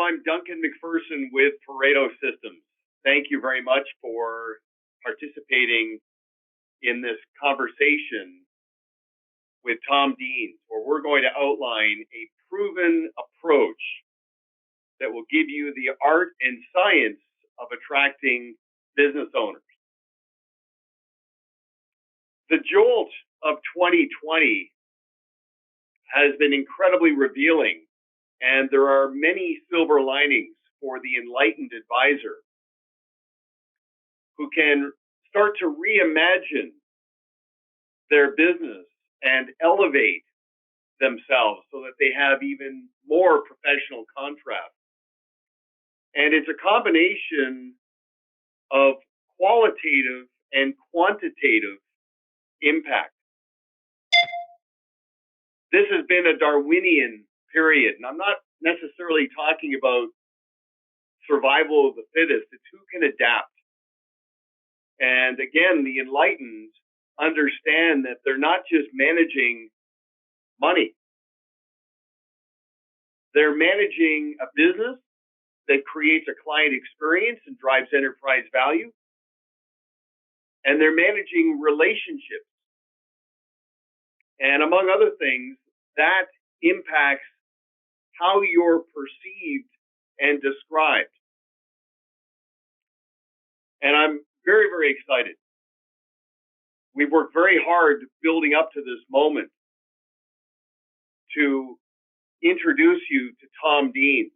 I'm Duncan MacPherson with Pareto Systems. Thank you very much for participating in this conversation with Tom Deans, where we're going to outline a proven approach that will give you the art and science of attracting business owners. The jolt of 2020 has been incredibly revealing, and there are many silver linings for the enlightened advisor who can start to reimagine their business and elevate themselves so that they have even more professional contrast. And it's a combination of qualitative and quantitative impact. This has been a Darwinian period, and I'm not necessarily talking about survival of the fittest. It's who can adapt. And again, the enlightened understand that they're not just managing money. They're managing a business that creates a client experience and drives enterprise value. And they're managing relationships. And among other things, that impacts how you're perceived and described. And I'm very, very excited. We've worked very hard building up to this moment to introduce you to Tom Deans,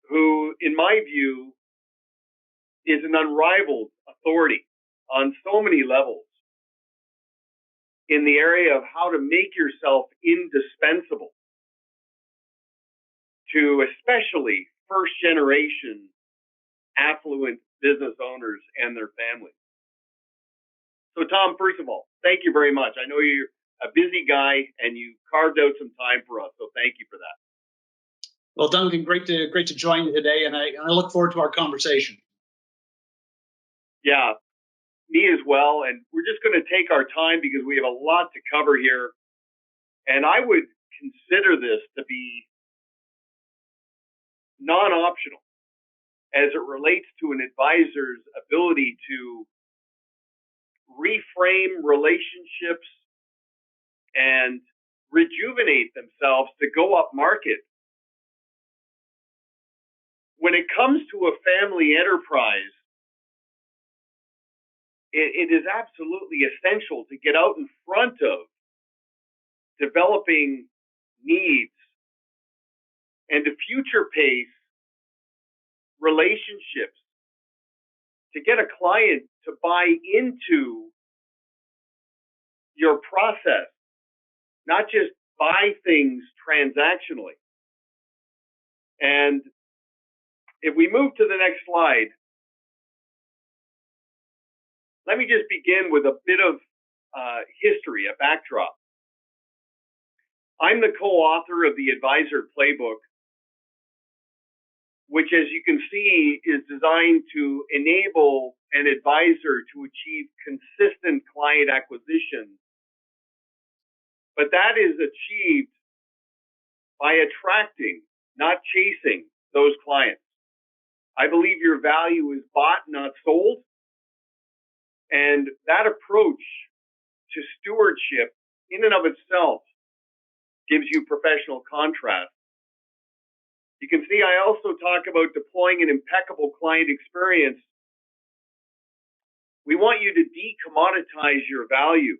who, in my view, is an unrivaled authority on so many levels in the area of how to make yourself indispensable to especially first-generation affluent business owners and their families. So, Tom, first of all, thank you very much. I know you're a busy guy and you carved out some time for us, so thank you for that. Well, Duncan, great to join you today, and I look forward to our conversation. Yeah, me as well. And we're just going to take our time because we have a lot to cover here. And I would consider this to be non-optional as it relates to an advisor's ability to reframe relationships and rejuvenate themselves to go up market. When it comes to a family enterprise, it is absolutely essential to get out in front of developing needs and to future pace relationships, to get a client to buy into your process, not just buy things transactionally. And if we move to the next slide, let me just begin with a bit of history, a backdrop. I'm the co-author of the Advisor Playbook, which, as you can see, is designed to enable an advisor to achieve consistent client acquisition. But that is achieved by attracting, not chasing, those clients. I believe your value is bought, not sold. And that approach to stewardship in and of itself gives you professional contrast. You can see I also talk about deploying an impeccable client experience. We want you to decommoditize your value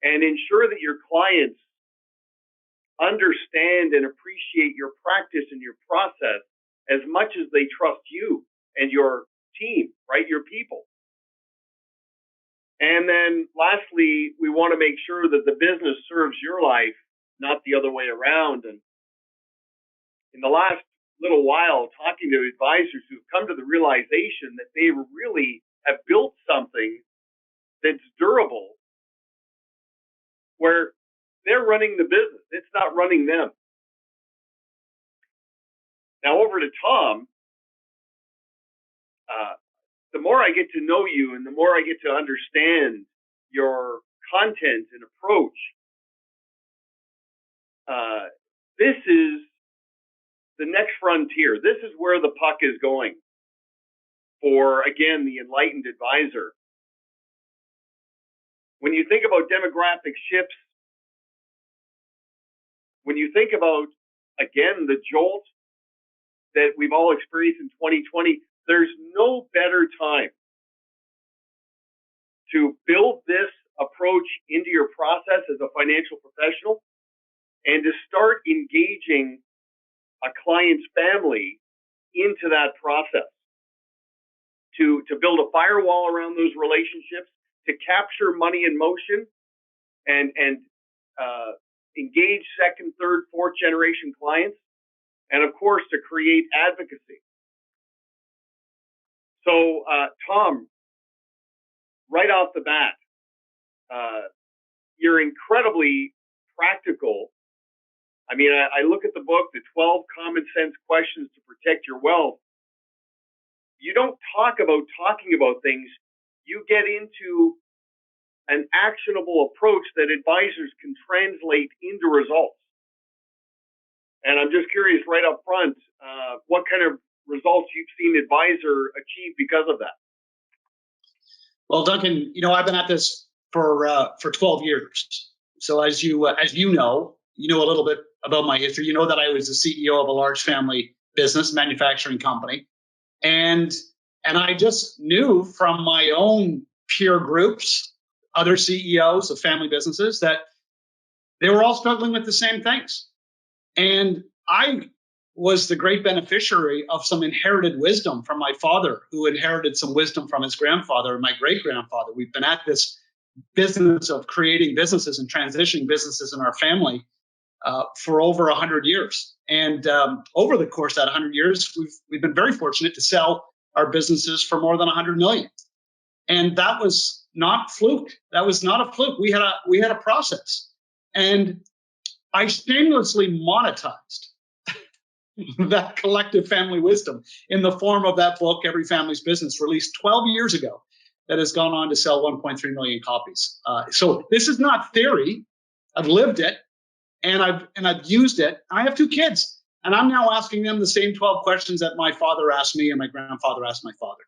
and ensure that your clients understand and appreciate your practice and your process as much as they trust you and your team, right? Your people. And then lastly, we want to make sure that the business serves your life, not the other way around. And in the last little while, talking to advisors who've come to the realization that they really have built something that's durable, where they're running the business. It's not running them. Now over to Tom. The more I get to know you and the more I get to understand your content and approach, this is the next frontier. This is where the puck is going for, again, the enlightened advisor. When you think about demographic shifts, when you think about, again, the jolt that we've all experienced in 2020, there's no better time to build this approach into your process as a financial professional and to start engaging a client's family into that process, to build a firewall around those relationships, to capture money in motion and engage second, third, fourth generation clients, and of course to create advocacy. So Tom, right off the bat, you're incredibly practical. I mean, I look at the book, the 12 common sense questions to protect your wealth. You don't talk about talking about things. You get into an actionable approach that advisors can translate into results. And I'm just curious right up front, what kind of results you've seen advisor achieve because of that? Well, Duncan, I've been at this for 12 years. So as you know a little bit about my history. You know that I was the CEO of a large family business, manufacturing company, and I just knew from my own peer groups, other CEOs of family businesses, that they were all struggling with the same things. And I was the great beneficiary of some inherited wisdom from my father, who inherited some wisdom from his grandfather and my great-grandfather. We've been at this business of creating businesses and transitioning businesses in our family for over 100 years. And over the course of that 100 years, we've been very fortunate to sell our businesses for more than 100 million. And that was not fluke. That was not a fluke. We had a process. And I shamelessly monetized that collective family wisdom in the form of that book, Every Family's Business, released 12 years ago, that has gone on to sell 1.3 million copies. So this is not theory. I've lived it, and I've used it. I have 2 kids, and I'm now asking them the same 12 questions that my father asked me and my grandfather asked my father.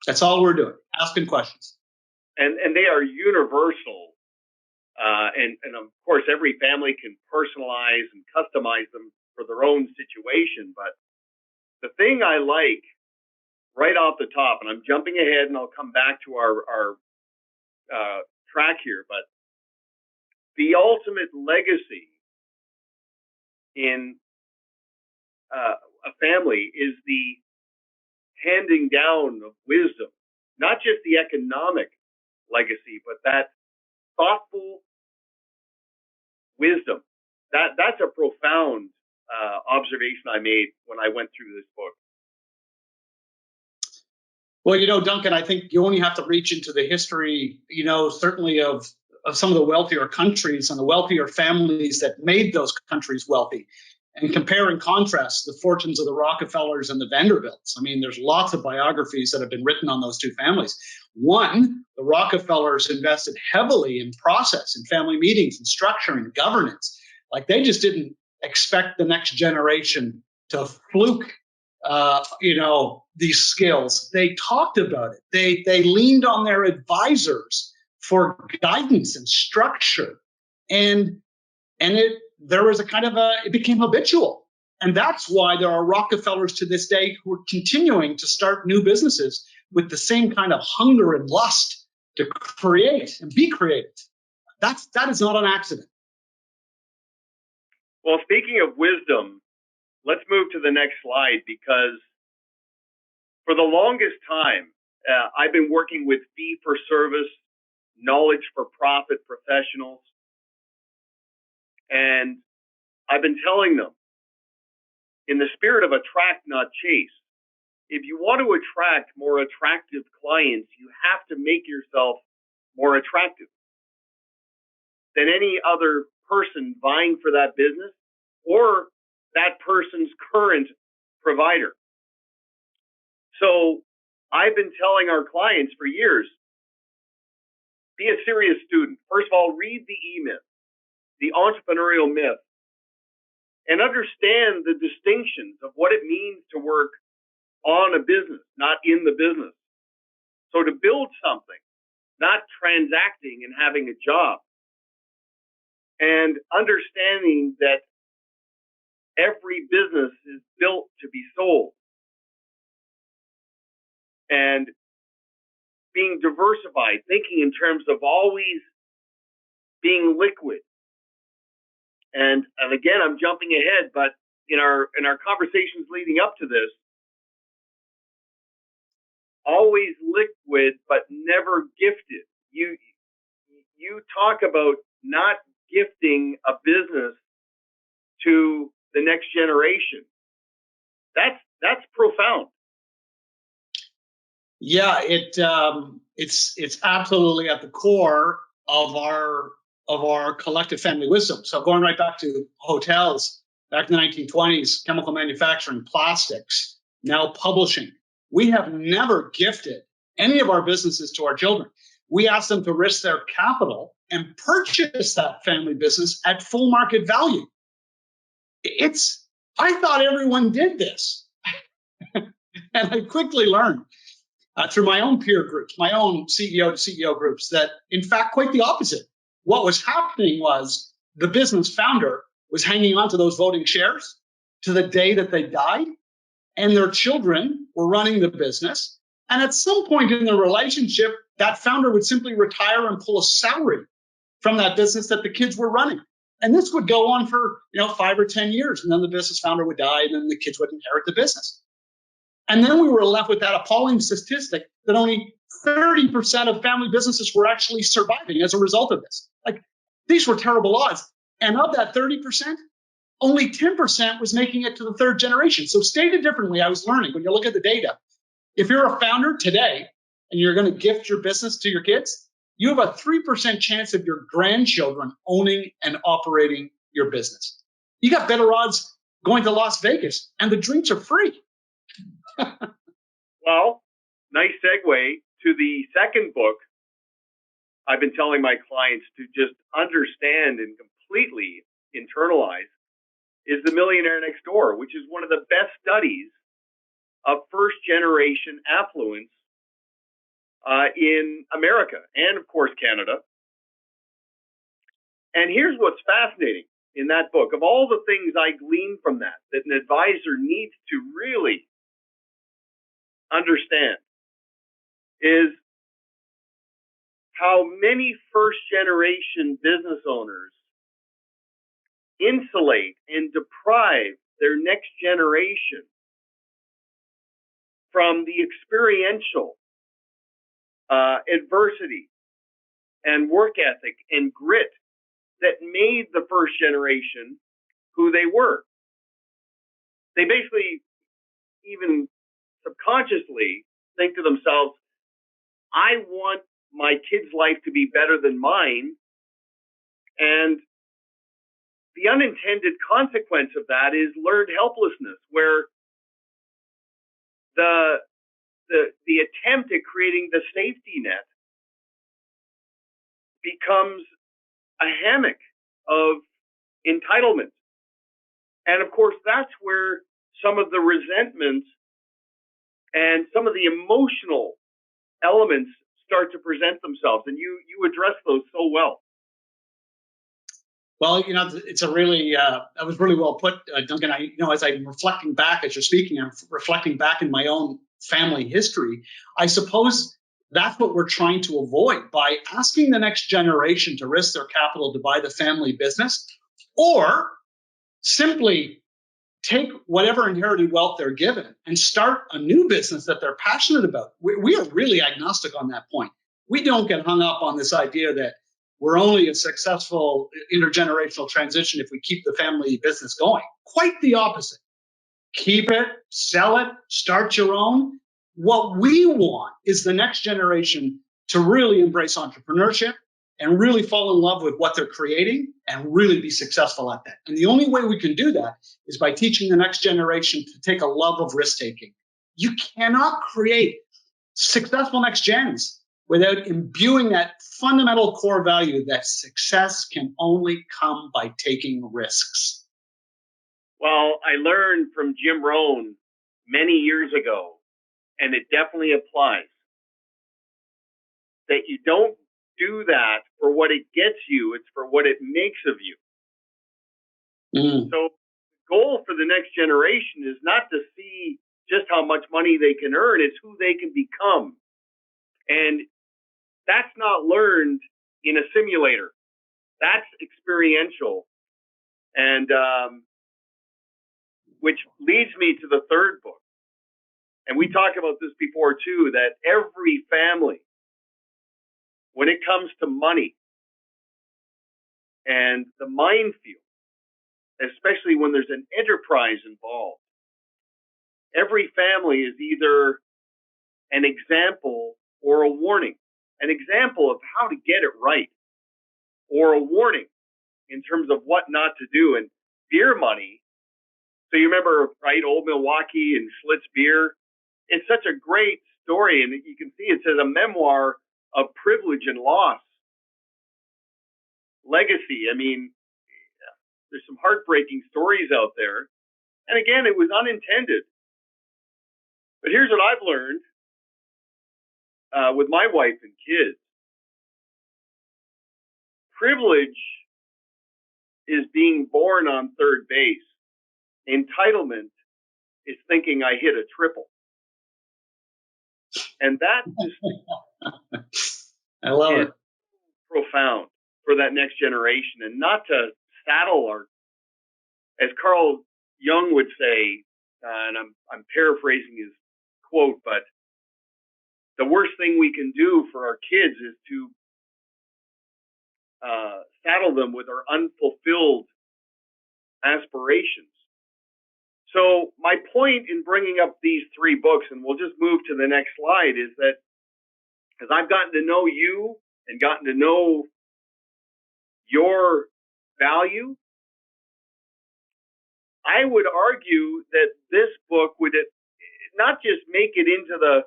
That's all we're doing, asking questions. And they are universal. And of course, every family can personalize and customize them for their own situation. But the thing I like right off the top, and I'm jumping ahead and I'll come back to our track here, but the ultimate legacy in a family is the handing down of wisdom, not just the economic legacy, but that thoughtful wisdom. That's a profound observation I made when I went through this book. Well, Duncan, I think you only have to reach into the history, certainly of some of the wealthier countries and the wealthier families that made those countries wealthy, and compare and contrast the fortunes of the Rockefellers and the Vanderbilts. I mean, there's lots of biographies that have been written on those 2 families. One, the Rockefellers invested heavily in process, in family meetings, and structure and governance. Like, they just didn't expect the next generation to fluke, these skills. They talked about it. They leaned on their advisors for guidance and structure, and there was it became habitual. And that's why there are Rockefellers to this day who are continuing to start new businesses with the same kind of hunger and lust to create and be creative. That is not an accident. Well, speaking of wisdom, let's move to the next slide, because for the longest time, I've been working with fee-for-service, knowledge-for-profit professionals. And I've been telling them, in the spirit of attract, not chase, if you want to attract more attractive clients, you have to make yourself more attractive than any other person vying for that business or that person's current provider. So I've been telling our clients for years, be a serious student. First of all, read the E-Myth, the Entrepreneurial Myth. and understand the distinctions of what it means to work on a business, not in the business. So to build something, not transacting and having a job, and understanding that every business is built to be sold, and being diversified, thinking in terms of always being liquid. And again, I'm jumping ahead, but in our conversations leading up to this, always liquid but never gifted. You talk about not gifting a business to the next generation. That's profound. Yeah, it's absolutely at the core of our collective family wisdom. So going right back to hotels, back in the 1920s, chemical manufacturing, plastics, now publishing. We have never gifted any of our businesses to our children. We ask them to risk their capital and purchase that family business at full market value. I thought everyone did this. And I quickly learned through my own peer groups, my own CEO to CEO groups, that in fact, quite the opposite. What was happening was the business founder was hanging on to those voting shares to the day that they died, and their children were running the business. And at some point in the relationship, that founder would simply retire and pull a salary from that business that the kids were running. And this would go on for 5 or 10 years, and then the business founder would die, and then the kids would inherit the business. And then we were left with that appalling statistic that only 30% of family businesses were actually surviving as a result of this. Like, these were terrible odds. And of that 30%, only 10% was making it to the third generation. So stated differently, I was learning, when you look at the data, if you're a founder today and you're going to gift your business to your kids, you have a 3% chance of your grandchildren owning and operating your business. You got better odds going to Las Vegas, and the drinks are free. Well, nice segue to the second book I've been telling my clients to just understand and completely internalize is The Millionaire Next Door, which is one of the best studies of first-generation affluence in America and, of course, Canada. And here's what's fascinating in that book. Of all the things I gleaned from that an advisor needs to really understand, is how many first-generation business owners insulate and deprive their next generation from the experiential adversity and work ethic and grit that made the first generation who they were. They basically, even subconsciously, think to themselves, I want my kid's life to be better than mine. And the unintended consequence of that is learned helplessness, where the attempt at creating the safety net becomes a hammock of entitlement. And of course, that's where some of the resentment and some of the emotional elements start to present themselves. And you address those so well. Well, it's a really, that was really well put, Duncan. As I'm reflecting back, as you're speaking, I'm reflecting back in my own family history. I suppose that's what we're trying to avoid by asking the next generation to risk their capital to buy the family business, or simply take whatever inherited wealth they're given and start a new business that they're passionate about. We are really agnostic on that point. We don't get hung up on this idea that we're only a successful intergenerational transition if we keep the family business going. Quite the opposite. Keep it, sell it, start your own. What we want is the next generation to really embrace entrepreneurship and really fall in love with what they're creating and really be successful at that. And the only way we can do that is by teaching the next generation to take a love of risk-taking. You cannot create successful next gens without imbuing that fundamental core value that success can only come by taking risks. Well, I learned from Jim Rohn many years ago, and it definitely applies, that you don't do that for what it gets you, it's for what it makes of you. So the goal for the next generation is not to see just how much money they can earn, it's who they can become. And that's not learned in a simulator. That's experiential. And which leads me to the third book. And we talked about this before too, that every family, when it comes to money and the minefield, especially when there's an enterprise involved, every family is either an example or a warning. An example of how to get it right, or a warning in terms of what not to do. And beer money, so you remember, right, Old Milwaukee and Schlitz beer? It's such a great story, and you can see it says a memoir of privilege and loss. Legacy, I mean, there's some heartbreaking stories out there. And again, it was unintended. But here's what I've learned with my wife and kids. Privilege is being born on third base. Entitlement is thinking I hit a triple. And that just I love it. Profound for that next generation, and not to saddle our, as Carl Jung would say, and I'm paraphrasing his quote, but the worst thing we can do for our kids is to saddle them with our unfulfilled aspirations. So my point in bringing up these three books, and we'll just move to the next slide, is that as I've gotten to know you and gotten to know your value, I would argue that this book would not just make it into the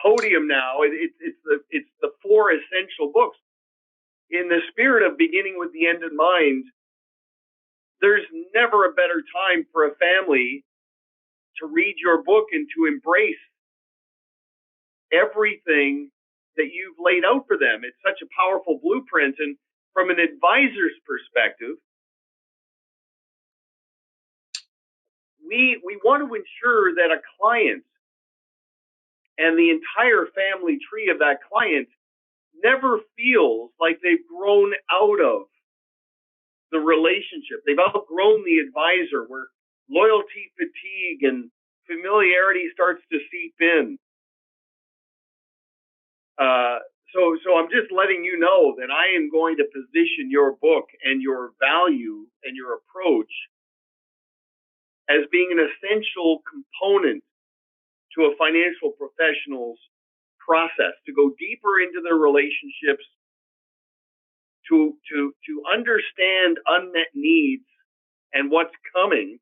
podium now. It's the four essential books. In the spirit of beginning with the end in mind, there's never a better time for a family to read your book and to embrace everything that you've laid out for them. It's such a powerful blueprint. And from an advisor's perspective, we want to ensure that a client and the entire family tree of that client never feels like they've grown out of the relationship. They've outgrown the advisor, where loyalty fatigue and familiarity starts to seep in. So I'm just letting you know that I am going to position your book and your value and your approach as being an essential component to a financial professional's process, to go deeper into their relationships, to understand unmet needs and what's coming,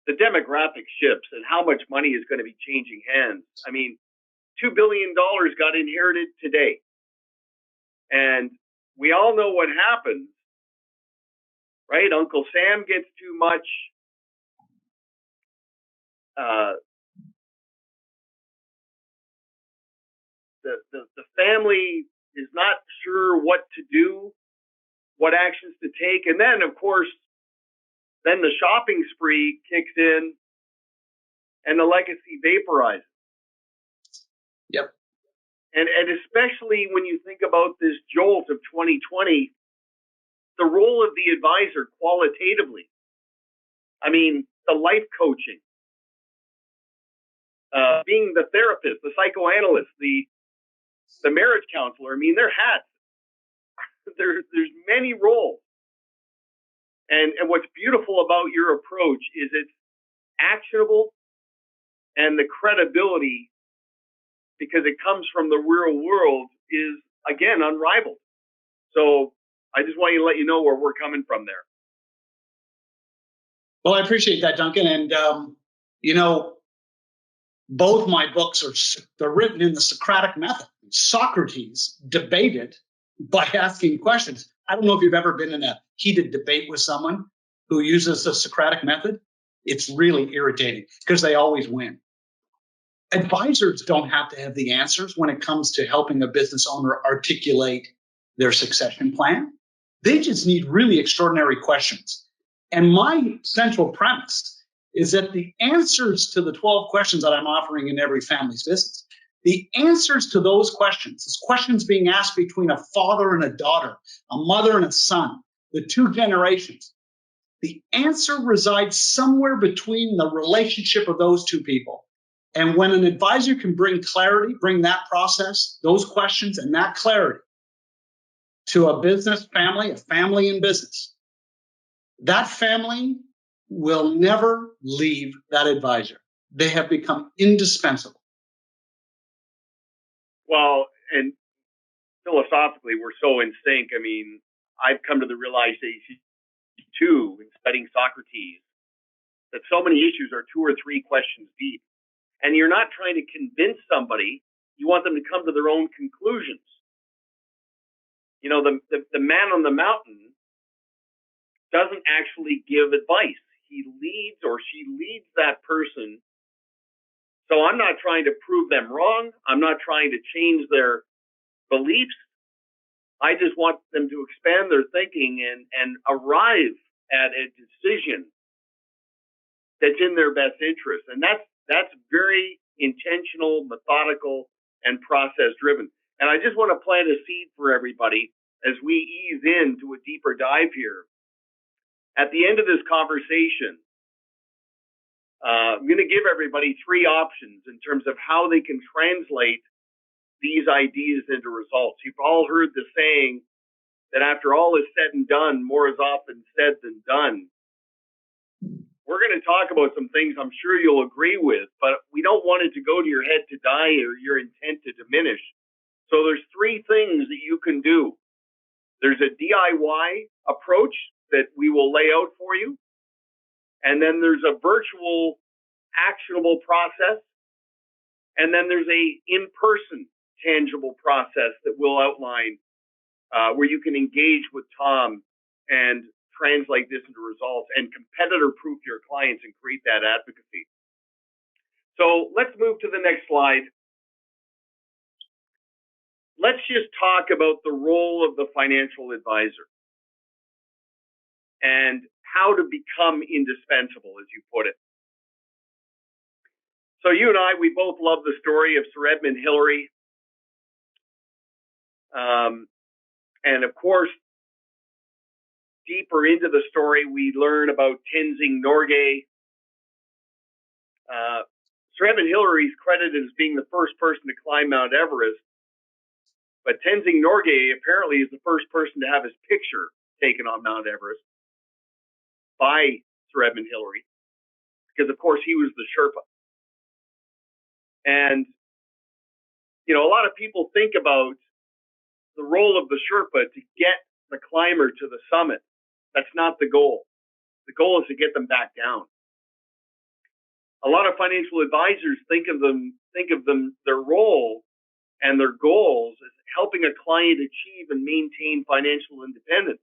the demographic shifts and how much money is going to be changing hands. I mean, $2 billion got inherited today. And we all know what happens, right? Uncle Sam gets too much. The family is not sure what to do, what actions to take. And then, of course, then the shopping spree kicks in and the legacy vaporizes. Yep. And especially when you think about this jolt of 2020, the role of the advisor qualitatively. I mean, the life coaching, being the therapist, the psychoanalyst, the marriage counselor. I mean, they're hats. There's many roles. And what's beautiful about your approach is it's actionable, and the credibility, because it comes from the real world, is, again, unrivaled. So I just want to let you know where we're coming from there. Well, I appreciate that, Duncan. And, both my books they're written in the Socratic method. Socrates debated by asking questions. I don't know if you've ever been in a heated debate with someone, who uses the Socratic method, it's really irritating because they always win. Advisors don't have to have the answers when it comes to helping a business owner articulate their succession plan. They just need really extraordinary questions. And my central premise is that the answers to the 12 questions that I'm offering in Every Family's Business, the answers to those questions being asked between a father and a daughter, a mother and a son, the two generations, the answer resides somewhere between the relationship of those two people. And when an advisor can bring clarity, bring that process, those questions and that clarity to a business family, a family in business, that family will never leave that advisor. They have become indispensable. Well, and philosophically, we're so in sync. I mean, I've come to the realization too, in studying Socrates, that so many issues are 2 or 3 questions deep. And you're not trying to convince somebody, you want them to come to their own conclusions. You know, the man on the mountain doesn't actually give advice. He leads or she leads that person. So I'm not trying to prove them wrong. I'm not trying to change their beliefs. I just want them to expand their thinking and arrive at a decision that's in their best interest. And that's very intentional, methodical, and process driven. And I just want to plant a seed for everybody as we ease into a deeper dive here. At the end of this conversation, I'm going to give everybody 3 options in terms of how they can translate these ideas into results. You've all heard the saying that after all is said and done, more is often said than done. We're going to talk about some things I'm sure you'll agree with, but we don't want it to go to your head to die or your intent to diminish. So there's 3 things that you can do. There's a DIY approach that we will lay out for you. And then there's a virtual actionable process. And then there's a in-person tangible process that we'll outline where you can engage with Tom and translate this into results and competitor-proof your clients and create that advocacy. So let's move to the next slide. Let's just talk about the role of the financial advisor and how to become indispensable, as you put it. So you and I, we both love the story of Sir Edmund Hillary. And of course, deeper into the story, we learn about Tenzing Norgay. Sir Edmund Hillary is credited as being the first person to climb Mount Everest, but Tenzing Norgay apparently is the first person to have his picture taken on Mount Everest by Sir Edmund Hillary, because of course he was the Sherpa. And, you know, a lot of people think about the role of the Sherpa to get the climber to the summit. That's not the goal. The goal is to get them back down. A lot of financial advisors think of their role and their goals as helping a client achieve and maintain financial independence.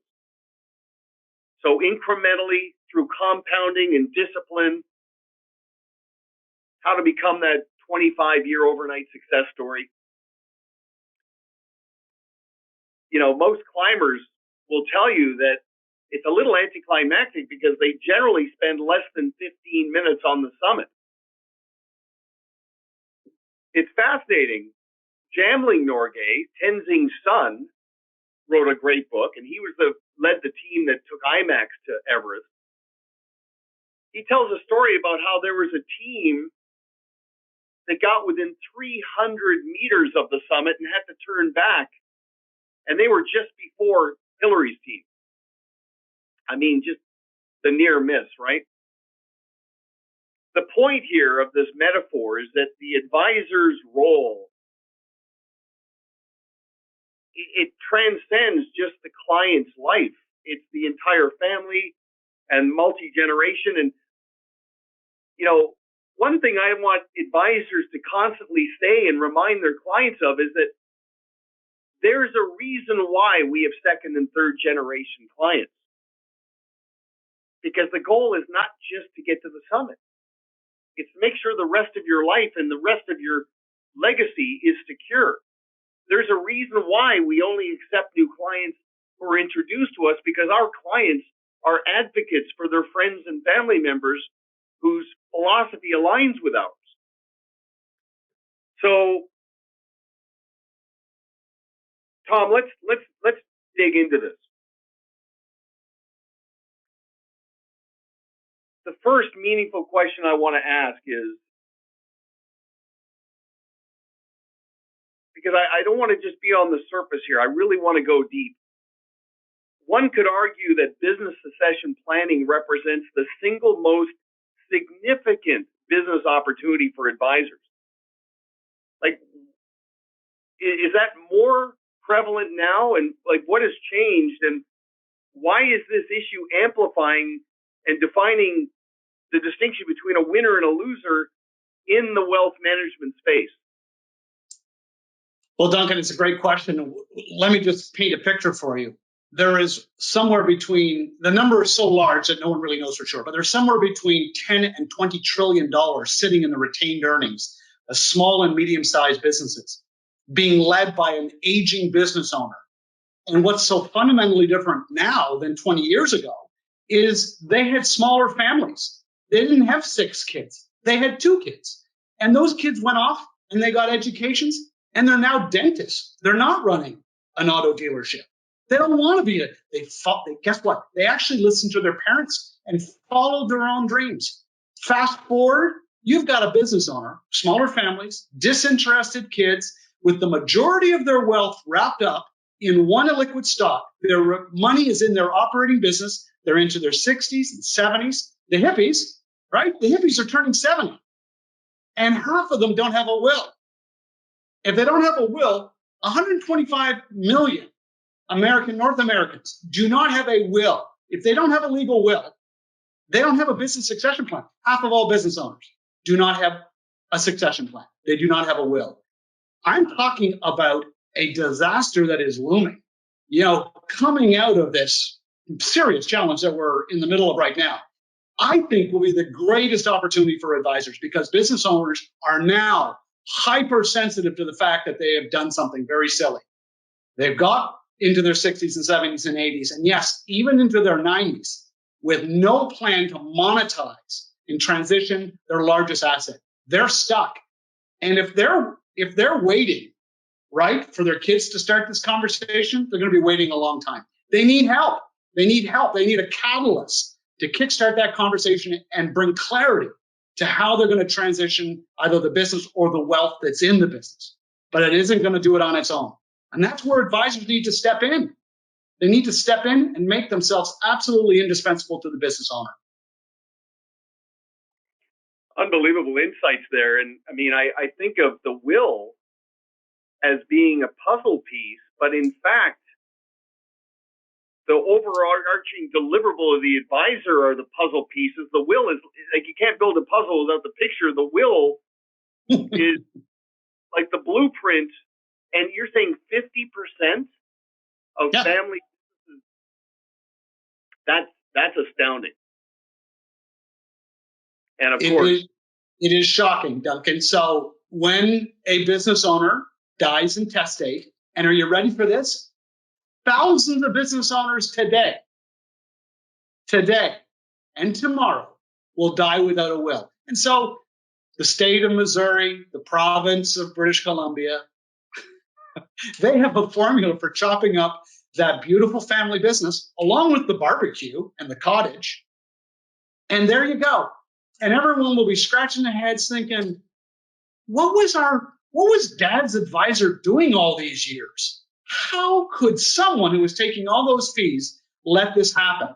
So incrementally, through compounding and discipline, how to become that 25-year overnight success story. You know, most climbers will tell you that it's a little anticlimactic because they generally spend less than 15 minutes on the summit. It's fascinating. Jamling Norgay, Tenzing's son, wrote a great book, and he led the team that took IMAX to Everest. He tells a story about how there was a team that got within 300 meters of the summit and had to turn back, and they were just before Hillary's team. I mean, just the near miss, right? The point here of this metaphor is that the advisor's role, it transcends just the client's life. It's the entire family and multi-generation. And, you know, one thing I want advisors to constantly say and remind their clients of is that there's a reason why we have second and third generation clients. because the goal is not just to get to the summit. It's to make sure the rest of your life and the rest of your legacy is secure. There's a reason why we only accept new clients who are introduced to us, because our clients are advocates for their friends and family members whose philosophy aligns with ours. So, Tom, let's dig into this. The first meaningful question I want to ask is, because I don't want to just be on the surface here, I really want to go deep. One could argue that business succession planning represents the single most significant business opportunity for advisors. Like, is that more prevalent now? And like, what has changed? And why is this issue amplifying and defining the distinction between a winner and a loser in the wealth management space? Well, Duncan, it's a great question. Let me just paint a picture for you. There is somewhere between, the number is so large that no one really knows for sure, but there's somewhere between 10 and $20 trillion sitting in the retained earnings of small and medium-sized businesses being led by an aging business owner. And what's so fundamentally different now than 20 years ago is they had smaller families. They didn't have 6 kids. They had 2 kids. And those kids went off and they got educations, and they're now dentists. They're not running an auto dealership. They don't want to be it. Guess what? They actually listened to their parents and followed their own dreams. Fast forward, you've got a business owner, smaller families, disinterested kids, with the majority of their wealth wrapped up in one illiquid stock. Their money is in their operating business. They're into their 60s and 70s. The hippies, right? The hippies are turning 70. And half of them don't have a will. If they don't have a will, 125 million North Americans do not have a will. If they don't have a legal will, they don't have a business succession plan. Half of all business owners do not have a succession plan. They do not have a will. I'm talking about a disaster that is looming, coming out of this serious challenge that we're in the middle of right now. I think will be the greatest opportunity for advisors, because business owners are now hypersensitive to the fact that they have done something very silly. They've got into their 60s and 70s and 80s, and yes, even into their 90s, with no plan to monetize and transition their largest asset. They're stuck. And if they're waiting, right, for their kids to start this conversation, they're going to be waiting a long time. They need help. They need help. They need a catalyst to kickstart that conversation and bring clarity to how they're going to transition either the business or the wealth that's in the business. But it isn't going to do it on its own. And that's where advisors need to step in. They need to step in and make themselves absolutely indispensable to the business owner. Unbelievable insights there. And I mean, I think of the will as being a puzzle piece, but in fact, the overarching deliverable of the advisor are the puzzle pieces. The will is like, you can't build a puzzle without the picture. The will is like the blueprint. And you're saying 50% of family businesses, that's astounding. And of course, it is shocking, Duncan. So when a business owner dies intestate, and are you ready for this? Thousands of business owners today and tomorrow will die without a will. And so the state of Missouri, the province of British Columbia, they have a formula for chopping up that beautiful family business along with the barbecue and the cottage. And there you go. And everyone will be scratching their heads thinking, what was Dad's advisor doing all these years? How could someone who was taking all those fees let this happen?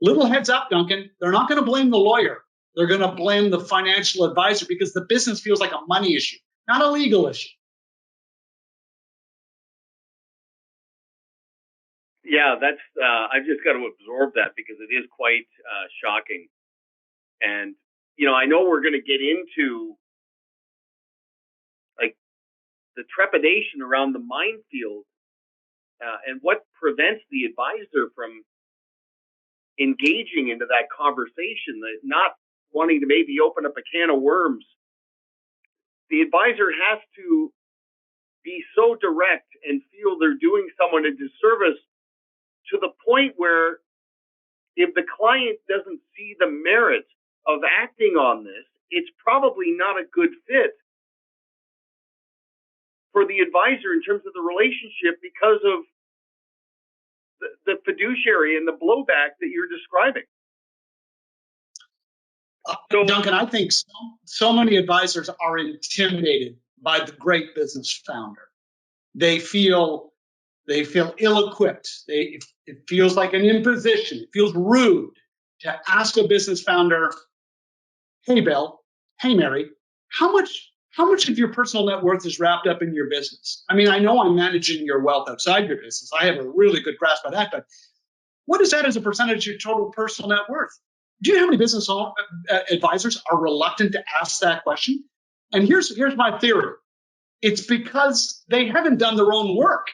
Little heads up, Duncan. They're not going to blame the lawyer. They're going to blame the financial advisor, because the business feels like a money issue, not a legal issue. Yeah, that's. I've just got to absorb that, because it is quite shocking. And I know we're going to get into like the trepidation around the minefield and what prevents the advisor from engaging into that conversation, not wanting to maybe open up a can of worms. The advisor has to be so direct and feel they're doing someone a disservice to the point where if the client doesn't see the merit of acting on this, it's probably not a good fit for the advisor in terms of the relationship because of the fiduciary and the blowback that you're describing. So, Duncan, I think so many advisors are intimidated by the great business founder. They feel ill-equipped. It feels like an imposition. It feels rude to ask a business founder, "Hey, Bill, hey, Mary, how much of your personal net worth is wrapped up in your business? I mean, I know I'm managing your wealth outside your business. I have a really good grasp of that, but what is that as a percentage of your total personal net worth?" Do you know how many business advisors are reluctant to ask that question? And here's my theory. It's because they haven't done their own work.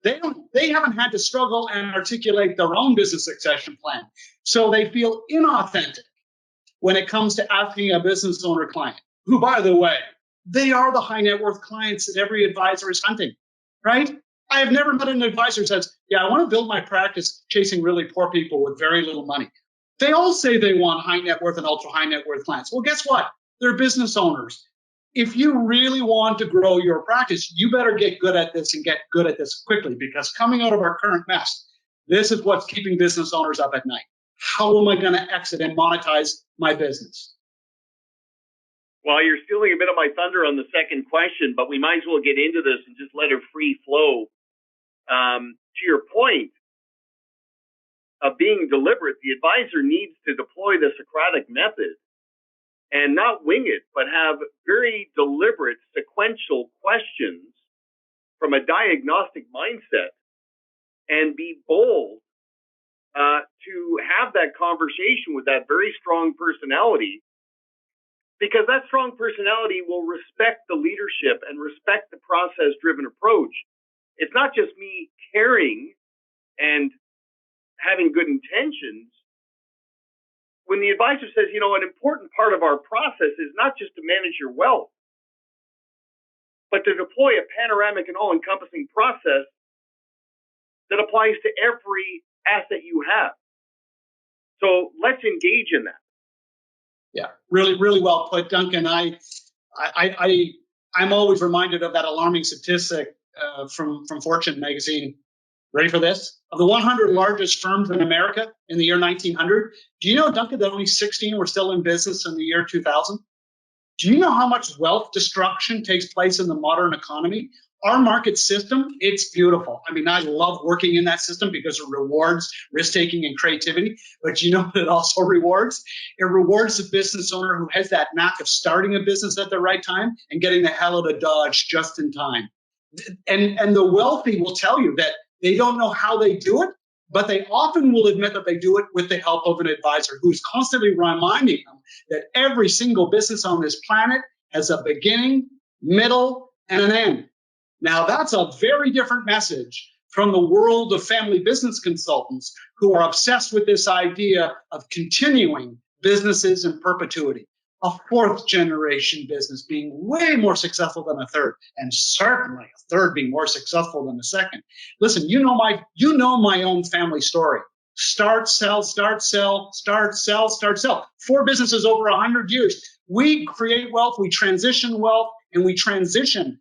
They haven't had to struggle and articulate their own business succession plan. So they feel inauthentic when it comes to asking a business owner client, who, by the way, they are the high net worth clients that every advisor is hunting, right? I have never met an advisor who says, "Yeah, I want to build my practice chasing really poor people with very little money." They all say they want high net worth and ultra high net worth clients. Well, guess what? They're business owners. If you really want to grow your practice, you better get good at this and get good at this quickly, because coming out of our current mess, this is what's keeping business owners up at night. How am I going to exit and monetize my business? Well, you're stealing a bit of my thunder on the second question, but we might as well get into this and just let it free flow. To your point of being deliberate, the advisor needs to deploy the Socratic method and not wing it, but have very deliberate sequential questions from a diagnostic mindset and be bold to have that conversation with that very strong personality, because that strong personality will respect the leadership and respect the process-driven approach. It's not just me caring and having good intentions. When the advisor says, an important part of our process is not just to manage your wealth, but to deploy a panoramic and all-encompassing process that applies to every asset you have. So let's engage in that. Yeah, really, really well put, Duncan. I'm always reminded of that alarming statistic from Fortune magazine. Ready for this? Of the 100 largest firms in America in the year 1900, do you know, Duncan, that only 16 were still in business in the year 2000? Do you know how much wealth destruction takes place in the modern economy? Our market system, it's beautiful. I mean, I love working in that system because it rewards risk-taking and creativity. But you know what it also rewards? It rewards the business owner who has that knack of starting a business at the right time and getting the hell out of Dodge just in time. And the wealthy will tell you that they don't know how they do it, but they often will admit that they do it with the help of an advisor who's constantly reminding them that every single business on this planet has a beginning, middle, and an end. Now, that's a very different message from the world of family business consultants who are obsessed with this idea of continuing businesses in perpetuity. A fourth generation business being way more successful than a third, and certainly a third being more successful than a second. Listen, you know my own family story. Start, sell, start, sell, start, sell, start, sell. 4 businesses over 100 years. We create wealth, we transition wealth, and we transition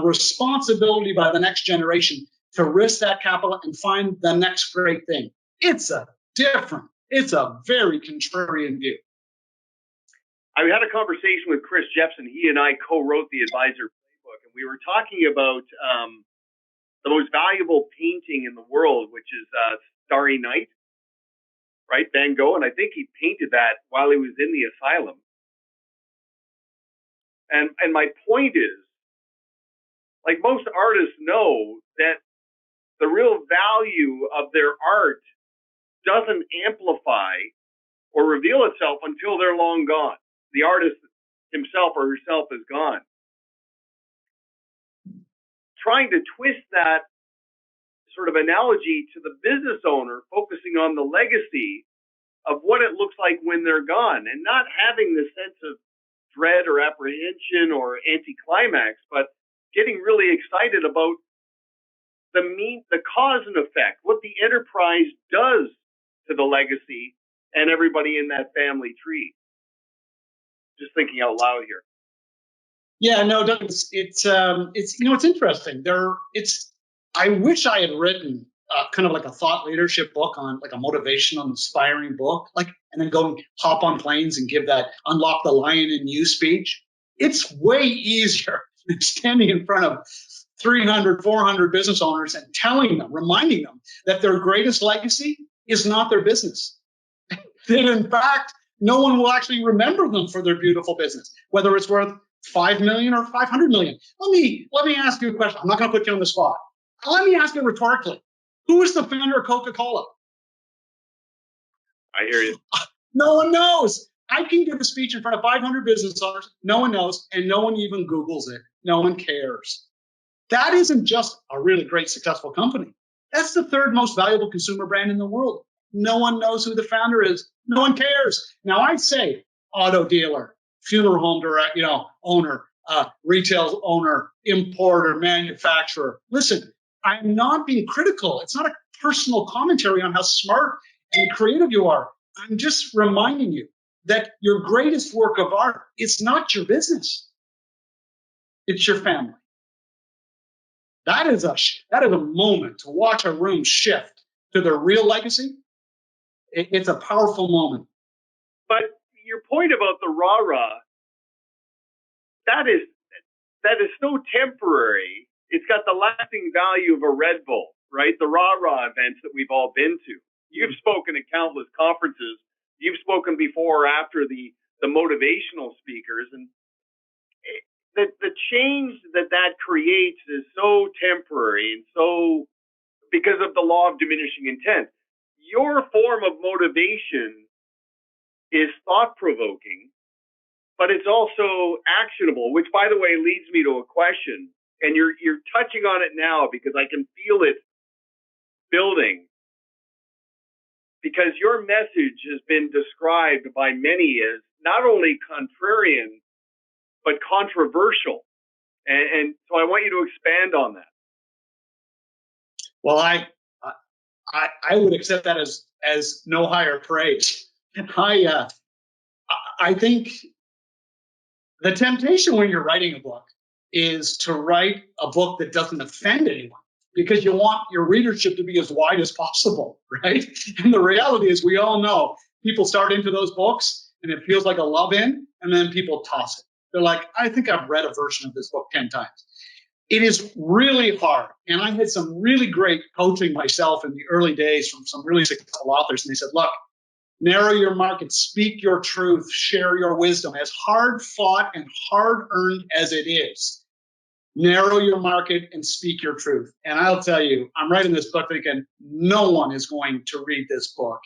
responsibility by the next generation to risk that capital and find the next great thing. It's a very contrarian view. I had a conversation with Chris Jepson. He and I co-wrote the Advisor Playbook, and we were talking about the most valuable painting in the world, which is Starry Night, right? Van Gogh, and I think he painted that while he was in the asylum. And my point is, like most artists know, that the real value of their art doesn't amplify or reveal itself until they're long gone. The artist himself or herself is gone. Trying to twist that sort of analogy to the business owner, focusing on the legacy of what it looks like when they're gone, and not having the sense of dread or apprehension or anticlimax, but getting really excited about the cause and effect, what the enterprise does to the legacy and everybody in that family tree. Just thinking out loud here. Yeah, no, Doug, it's interesting. I wish I had written kind of like a thought leadership book on like a motivational, inspiring book, like, and then go and hop on planes and give that unlock the lion in you speech. It's way easier than standing in front of 300, 400 business owners and reminding them that their greatest legacy is not their business. That in fact, no one will actually remember them for their beautiful business, whether it's worth 5 million or 500 million. Let me ask you a question. I'm not going to put you on the spot. Let me ask you rhetorically. Who is the founder of Coca-Cola? I hear you. No one knows. I can give a speech in front of 500 business owners. No one knows, and no one even Googles it. No one cares. That isn't just a really great, successful company. That's the third most valuable consumer brand in the world. No one knows who the founder is. No one cares. Now, I say auto dealer, funeral home owner, retail owner, importer, manufacturer. Listen, I'm not being critical. It's not a personal commentary on how smart and creative you are. I'm just reminding you that your greatest work of art, it's not your business. It's your family. That is a moment to watch a room shift to their real legacy. It's a powerful moment. But your point about the rah-rah, that is so temporary. It's got the lasting value of a Red Bull, right? The rah-rah events that we've all been to. You've spoken at countless conferences. You've spoken before or after the motivational speakers, and the change that creates is so temporary and so because of the law of diminishing intent. Your form of motivation is thought-provoking, but it's also actionable, which, by the way, leads me to a question. And you're touching on it now because I can feel it building. Because your message has been described by many as not only contrarian, but controversial. And so I want you to expand on that. Well, I would accept that as no higher praise. I think the temptation when you're writing a book is to write a book that doesn't offend anyone, because you want your readership to be as wide as possible, right? And the reality is, we all know people start into those books and it feels like a love in, and then people toss it. They're like, I think I've read a version of this book 10 times. It is really hard. And I had some really great coaching myself in the early days from some really successful authors. And they said, look, narrow your market, speak your truth, share your wisdom. As hard fought and hard earned as it is, narrow your market and speak your truth. And I'll tell you, I'm writing this book thinking no one is going to read this book.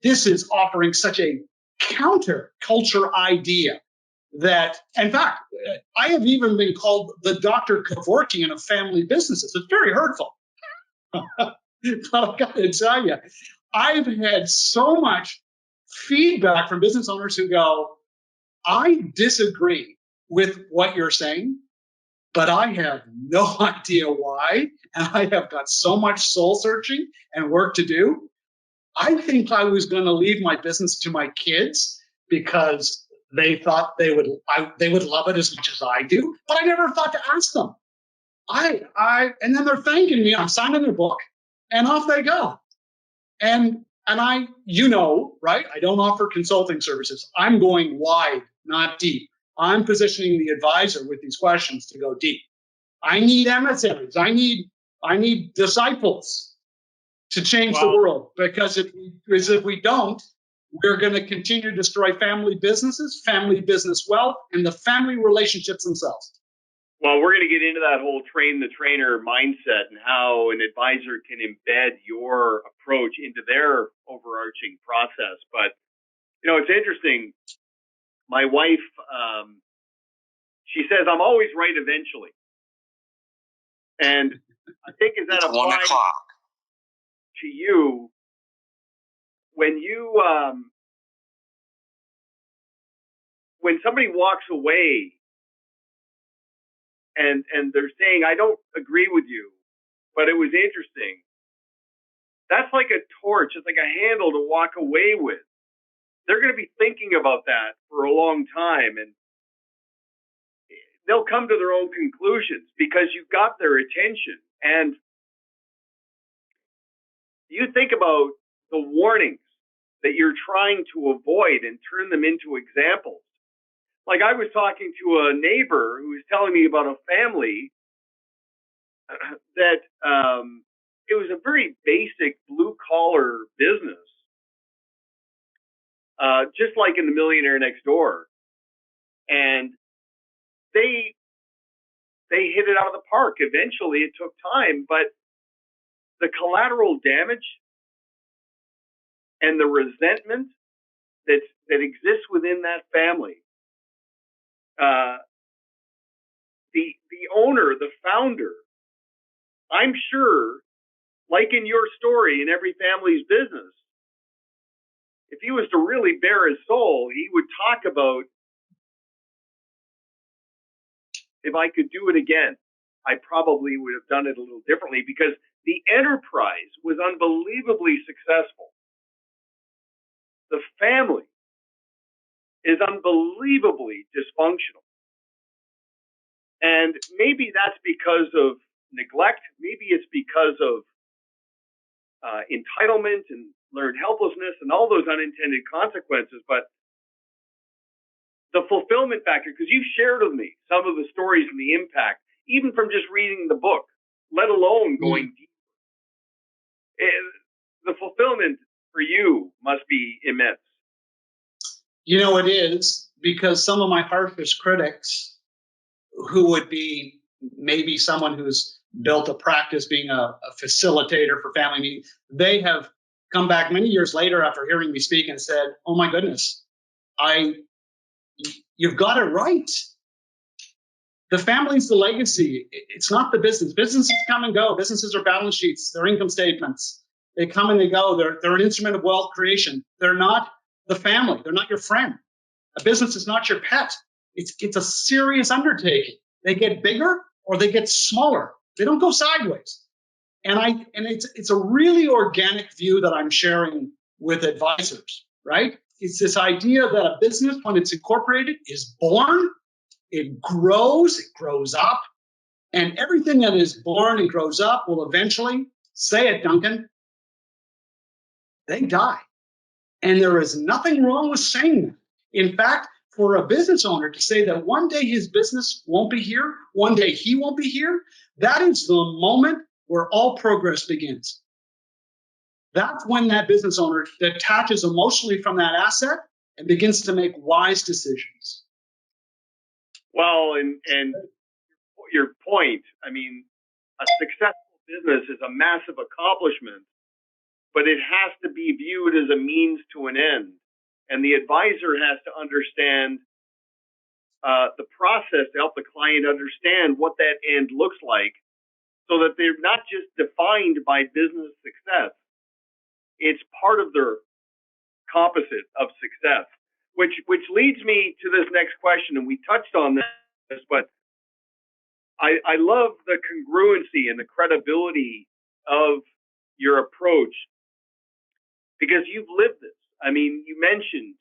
This is offering such a counter-culture idea that, in fact, I have even been called the Dr. Kevorkian of family businesses. It's very hurtful. But I've got to tell you, I've had so much feedback from business owners who go, I disagree with what you're saying, but I have no idea why. And I have got so much soul searching and work to do. I think I was going to leave my business to my kids because they thought they would love it as much as I do, but I never thought to ask them. And then they're thanking me. I'm signing their book, and off they go. And I, right? I don't offer consulting services. I'm going wide, not deep. I'm positioning the advisor with these questions to go deep. I need emissaries. I need disciples to change the world, because if we don't, we're going to continue to destroy family businesses, family business wealth, and the family relationships themselves. Well, we're going to get into that whole train the trainer mindset and how an advisor can embed your approach into their overarching process. But, it's interesting. My wife, she says, I'm always right eventually. And I think as that applies to you, when you when somebody walks away and they're saying, I don't agree with you, but it was interesting, that's like a torch. It's like a handle to walk away with. They're going to be thinking about that for a long time, and they'll come to their own conclusions because you've got their attention. And you think about the warnings that you're trying to avoid and turn them into examples. Like, I was talking to a neighbor who was telling me about a family that it was a very basic blue collar business, just like in the Millionaire Next Door. And they hit it out of the park. Eventually, it took time, but the collateral damage and the resentment that exists within that family, the owner, the founder, I'm sure, like in your story, in every family's business, if he was to really bare his soul, he would talk about, if I could do it again, I probably would have done it a little differently, because the enterprise was unbelievably successful. The family is unbelievably dysfunctional. And maybe that's because of neglect. Maybe it's because of entitlement and learned helplessness and all those unintended consequences. But the fulfillment factor, because you shared with me some of the stories and the impact, even from just reading the book, let alone going deep. The fulfillment for you must be immense. You know, it is, because some of my harshest critics, who would be maybe someone who's built a practice being a facilitator for family meetings, they have come back many years later after hearing me speak and said, oh my goodness, you've got it right. The family's the legacy. It's not the business. Businesses come and go. Businesses are balance sheets. They're income statements. They come and they go. They're an instrument of wealth creation. They're not the family. They're not your friend. A business is not your pet. It's a serious undertaking. They get bigger or they get smaller. They don't go sideways. And it's a really organic view that I'm sharing with advisors, right? It's this idea that a business, when it's incorporated, is born, it grows up, and everything that is born and grows up will eventually, say it, Duncan, they die. And there is nothing wrong with saying that. In fact, for a business owner to say that one day his business won't be here, one day he won't be here, that is the moment where all progress begins. That's when that business owner detaches emotionally from that asset and begins to make wise decisions. Well, and your point, I mean, a successful business is a massive accomplishment, but it has to be viewed as a means to an end. And the advisor has to understand the process to help the client understand what that end looks like, so that they're not just defined by business success. It's part of their composite of success, which leads me to this next question. And we touched on this, but I love the congruency and the credibility of your approach, because you've lived this. I mean, you mentioned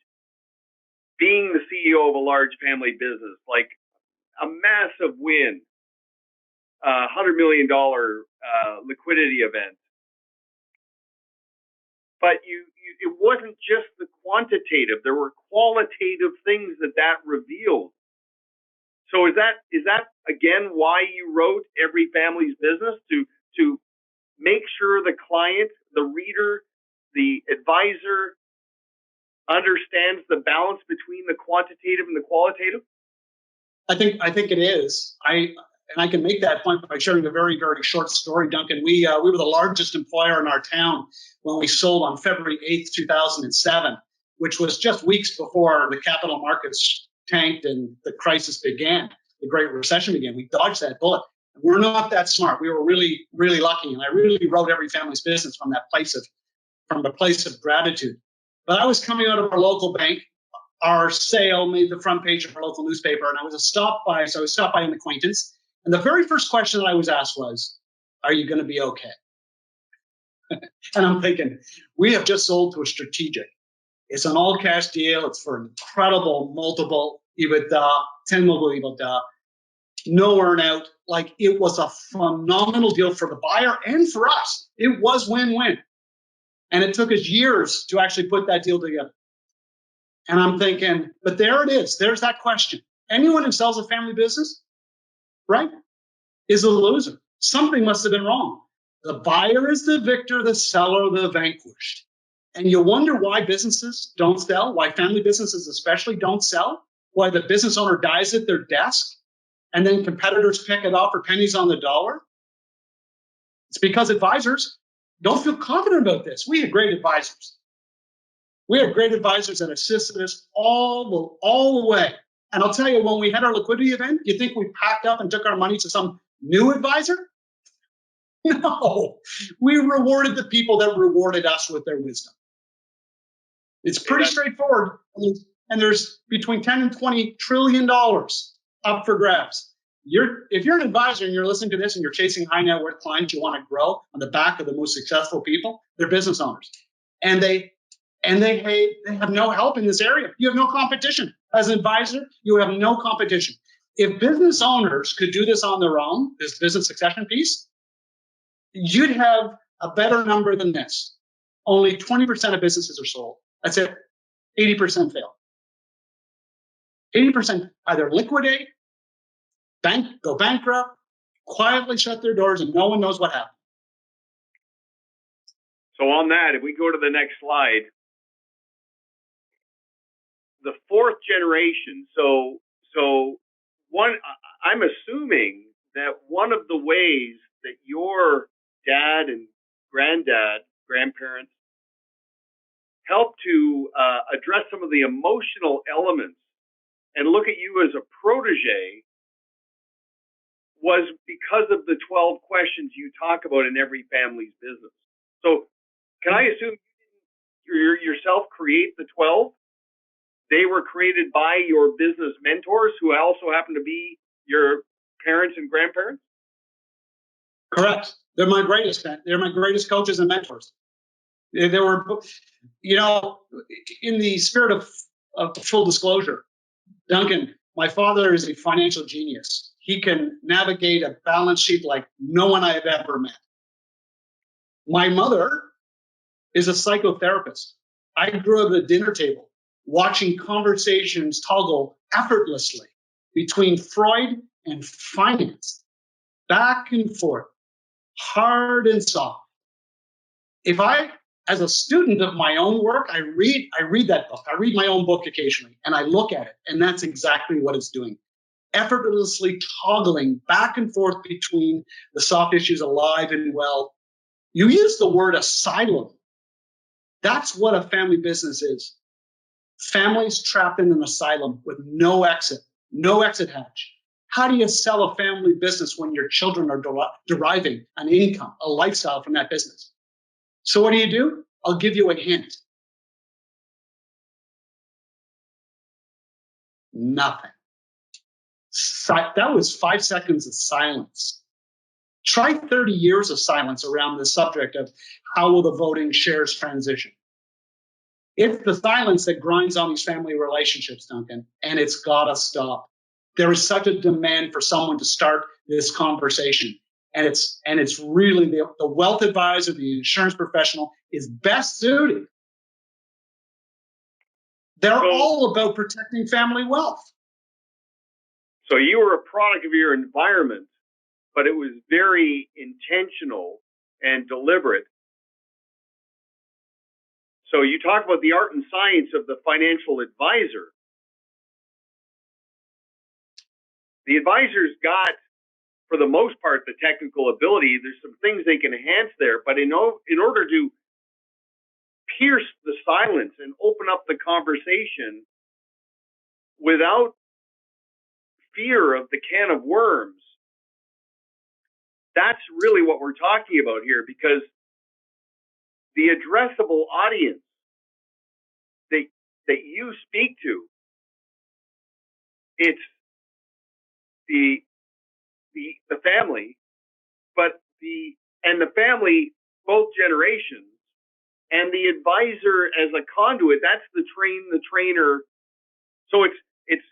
being the CEO of a large family business, like a massive win, $100 million liquidity event. But it wasn't just the quantitative. There were qualitative things that revealed. So is that again why you wrote Every Family's Business, to make sure the client, the reader, the advisor understands the balance between the quantitative and the qualitative? I think it is. I can make that point by sharing a very, very short story, Duncan. We were the largest employer in our town when we sold on February 8th, 2007, which was just weeks before the capital markets tanked and the crisis began, the Great Recession began. We dodged that bullet. We're not that smart. We were really, really lucky. And I really wrote Every Family's Business from the place of gratitude. But I was coming out of our local bank, our sale made the front page of our local newspaper, and I was stopped by an acquaintance, and the very first question that I was asked was, "Are you going to be okay?" And I'm thinking, we have just sold to a strategic. It's an all-cash deal. It's for an incredible multiple EBITDA, 10 multiple EBITDA, no earn-out. Like, it was a phenomenal deal for the buyer and for us. It was win-win. And it took us years to actually put that deal together. And I'm thinking, but there it is. There's that question. Anyone who sells a family business, right, is a loser. Something must have been wrong. The buyer is the victor, the seller the vanquished. And you wonder why businesses don't sell, why family businesses especially don't sell, why the business owner dies at their desk, and then competitors pick it up for pennies on the dollar. It's because advisors don't feel confident about this. We have great advisors. We have great advisors that assisted us all the way. And I'll tell you, when we had our liquidity event, you think we packed up and took our money to some new advisor? No, we rewarded the people that rewarded us with their wisdom. It's pretty straightforward. And there's between 10 and 20 trillion dollars up for grabs. If you're an advisor and you're listening to this and you're chasing high net worth clients you want to grow on the back of the most successful people, they're business owners. And they have no help in this area. You have no competition. As an advisor, you have no competition. If business owners could do this on their own, this business succession piece, you'd have a better number than this. Only 20% of businesses are sold. That's it. 80% fail. 80% either liquidate, go bankrupt, quietly shut their doors, and no one knows what happened. So on that, if we go to the next slide, the fourth generation. So one, I'm assuming that one of the ways that your dad and grandparents helped to address some of the emotional elements and look at you as a protege was because of the 12 questions you talk about in every family's business. So can I assume you didn't yourself create the 12? They were created by your business mentors who also happen to be your parents and grandparents? Correct. They're my greatest coaches and mentors. They were, in the spirit of full disclosure, Duncan, my father is a financial genius. He can navigate a balance sheet like no one I have ever met. My mother is a psychotherapist. I grew up at a dinner table watching conversations toggle effortlessly between Freud and finance, back and forth, hard and soft. As a student of my own work, I read that book. I read my own book occasionally, and I look at it, and that's exactly what it's doing. Effortlessly toggling back and forth between the soft issues alive and well. You use the word asylum. That's what a family business is. Families trapped in an asylum with no exit hatch. How do you sell a family business when your children are deriving an income, a lifestyle from that business? So what do? I'll give you a hint. Nothing. That was 5 seconds of silence. Try 30 years of silence around the subject of how will the voting shares transition. It's the silence that grinds on these family relationships, Duncan, and it's got to stop. There is such a demand for someone to start this conversation. And it's really the wealth advisor, the insurance professional is best suited. They're all about protecting family wealth. So you were a product of your environment, but it was very intentional and deliberate. So you talk about the art and science of the financial advisor. The advisor's got, for the most part, the technical ability. There's some things they can enhance there, but in order to pierce the silence and open up the conversation without fear of the can of worms, that's really what we're talking about here, because the addressable audience, that you speak to, it's the family, but the family, both generations, and the advisor as a conduit. That's the trainer. So it's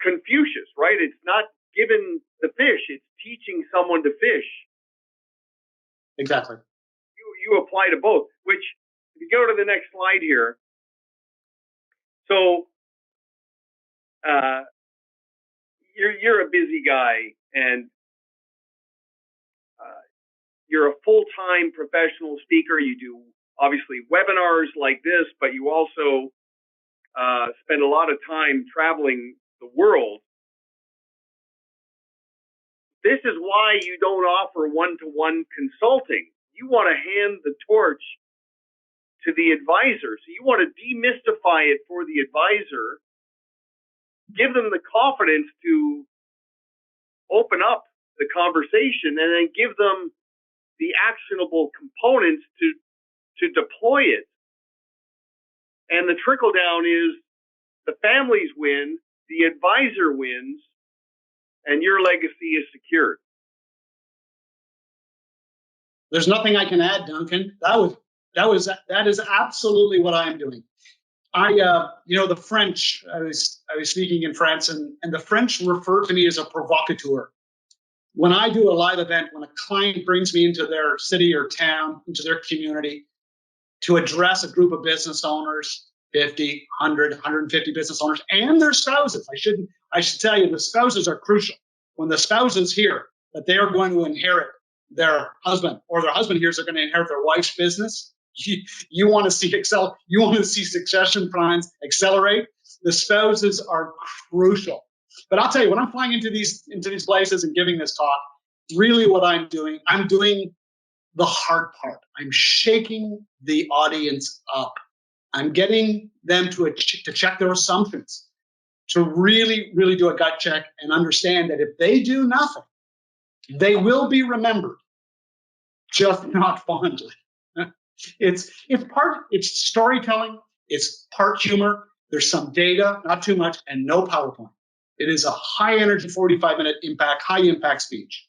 Confucius, right? It's not giving the fish; it's teaching someone to fish. Exactly. You apply to both. Which, if you go to the next slide here, so you're a busy guy, and you're a full-time professional speaker. You do obviously webinars like this, but you also spend a lot of time traveling the world. This is why you don't offer one-to-one consulting. You want to hand the torch to the advisor. So you want to demystify it for the advisor, give them the confidence to open up the conversation, and then give them the actionable components to deploy it. And the trickle down is the families win, the advisor wins, and your legacy is secured. There's nothing I can add, Duncan. That is absolutely what I'm doing. The French. I was speaking in France, and the French refer to me as a provocateur. When I do a live event, when a client brings me into their city or town, into their community, to address a group of business owners, 50, 100, 150 business owners, and their spouses. I should tell you, the spouses are crucial. When the spouses hear that they are going to inherit their husband, or their husband hears they're going to inherit their wife's business, you want to see you want to see succession plans accelerate. The spouses are crucial. But I'll tell you, when I'm flying into these places and giving this talk, really what I'm doing the hard part. I'm shaking the audience up. I'm getting them to check their assumptions, to really, really do a gut check and understand that if they do nothing, they will be remembered, just not fondly. It's storytelling, it's part humor, there's some data, not too much, and no PowerPoint. It is a high energy, 45-minute high impact speech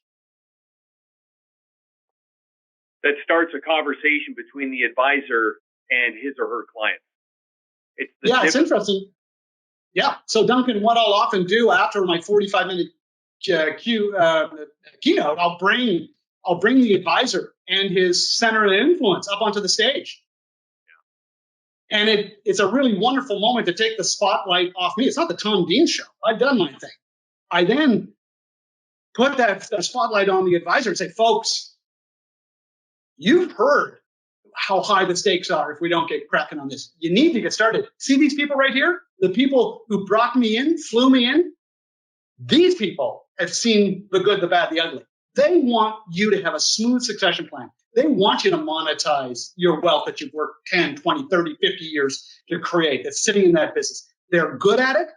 that starts a conversation between the advisor and his or her client. It's interesting. Yeah. So Duncan, what I'll often do after my 45-minute keynote, I'll bring the advisor and his center of influence up onto the stage. Yeah. And it's a really wonderful moment to take the spotlight off me. It's not the Tom Dean show. I've done my thing. I then put that spotlight on the advisor and say, folks, you've heard how high the stakes are if we don't get cracking on this. You need to get started. See these people right here? The people who brought me in, flew me in? These people have seen the good, the bad, the ugly. They want you to have a smooth succession plan. They want you to monetize your wealth that you've worked 10, 20, 30, 50 years to create, that's sitting in that business. They're good at it,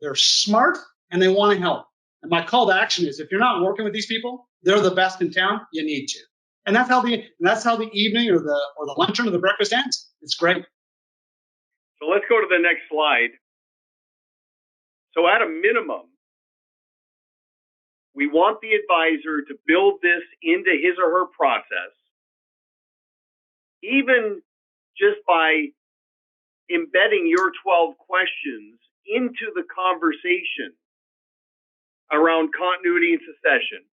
they're smart, and they want to help. And my call to action is, if you're not working with these people, they're the best in town, you need to. And that's how the evening or the luncheon or the breakfast ends. It's great. So let's go to the next slide. So at a minimum, we want the advisor to build this into his or her process, even just by embedding your 12 questions into the conversation around continuity and succession.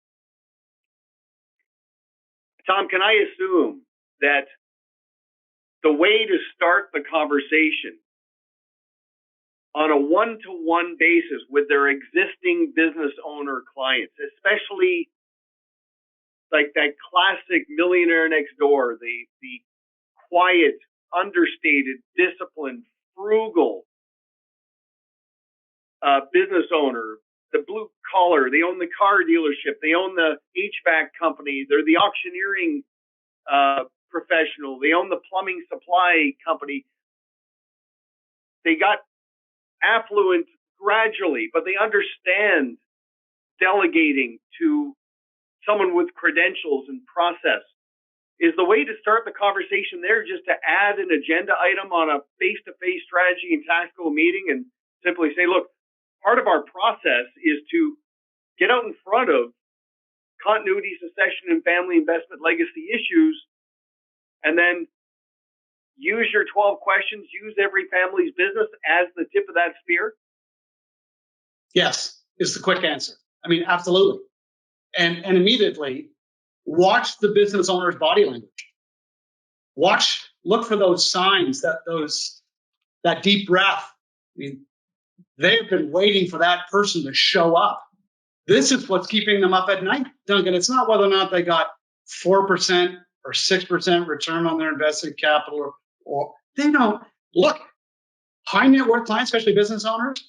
Tom, can I assume that the way to start the conversation on a one-to-one basis with their existing business owner clients, especially like that classic millionaire next door, the quiet, understated, disciplined, frugal business owner, the blue collar, they own the car dealership, they own the HVAC company, they're the auctioneering professional, they own the plumbing supply company. They got affluent gradually, but they understand delegating to someone with credentials and process. is the way to start the conversation there just to add an agenda item on a face-to-face strategy and tactical meeting and simply say, look, part of our process is to get out in front of continuity, succession, and family investment legacy issues, and then use your 12 questions, use every family's business as the tip of that spear? Yes, is the quick answer. I mean, absolutely. And immediately watch the business owner's body language. Look for those signs, that deep breath. I mean, they've been waiting for that person to show up. This is what's keeping them up at night, Duncan. It's not whether or not they got 4% or 6% return on their invested capital, or they don't. Look, high net worth clients, especially business owners,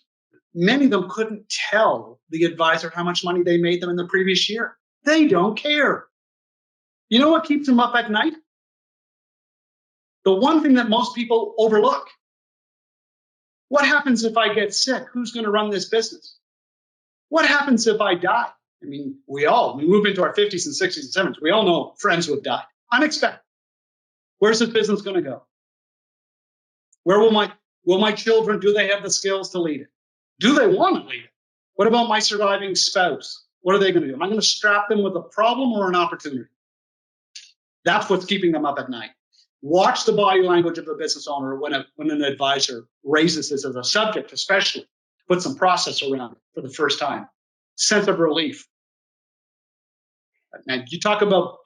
many of them couldn't tell the advisor how much money they made them in the previous year. They don't care. You know what keeps them up at night? The one thing that most people overlook. What happens if I get sick? Who's going to run this business? What happens if I die? I mean, we move into our 50s and 60s and 70s. We all know friends who have died. Unexpected. Where's this business going to go? Where will my children, do they have the skills to lead it? Do they want to lead it? What about my surviving spouse? What are they going to do? Am I going to strap them with a problem or an opportunity? That's what's keeping them up at night. Watch the body language of the business owner when an advisor raises this as a subject, especially. Put some process around it for the first time. Sense of relief. And you talk about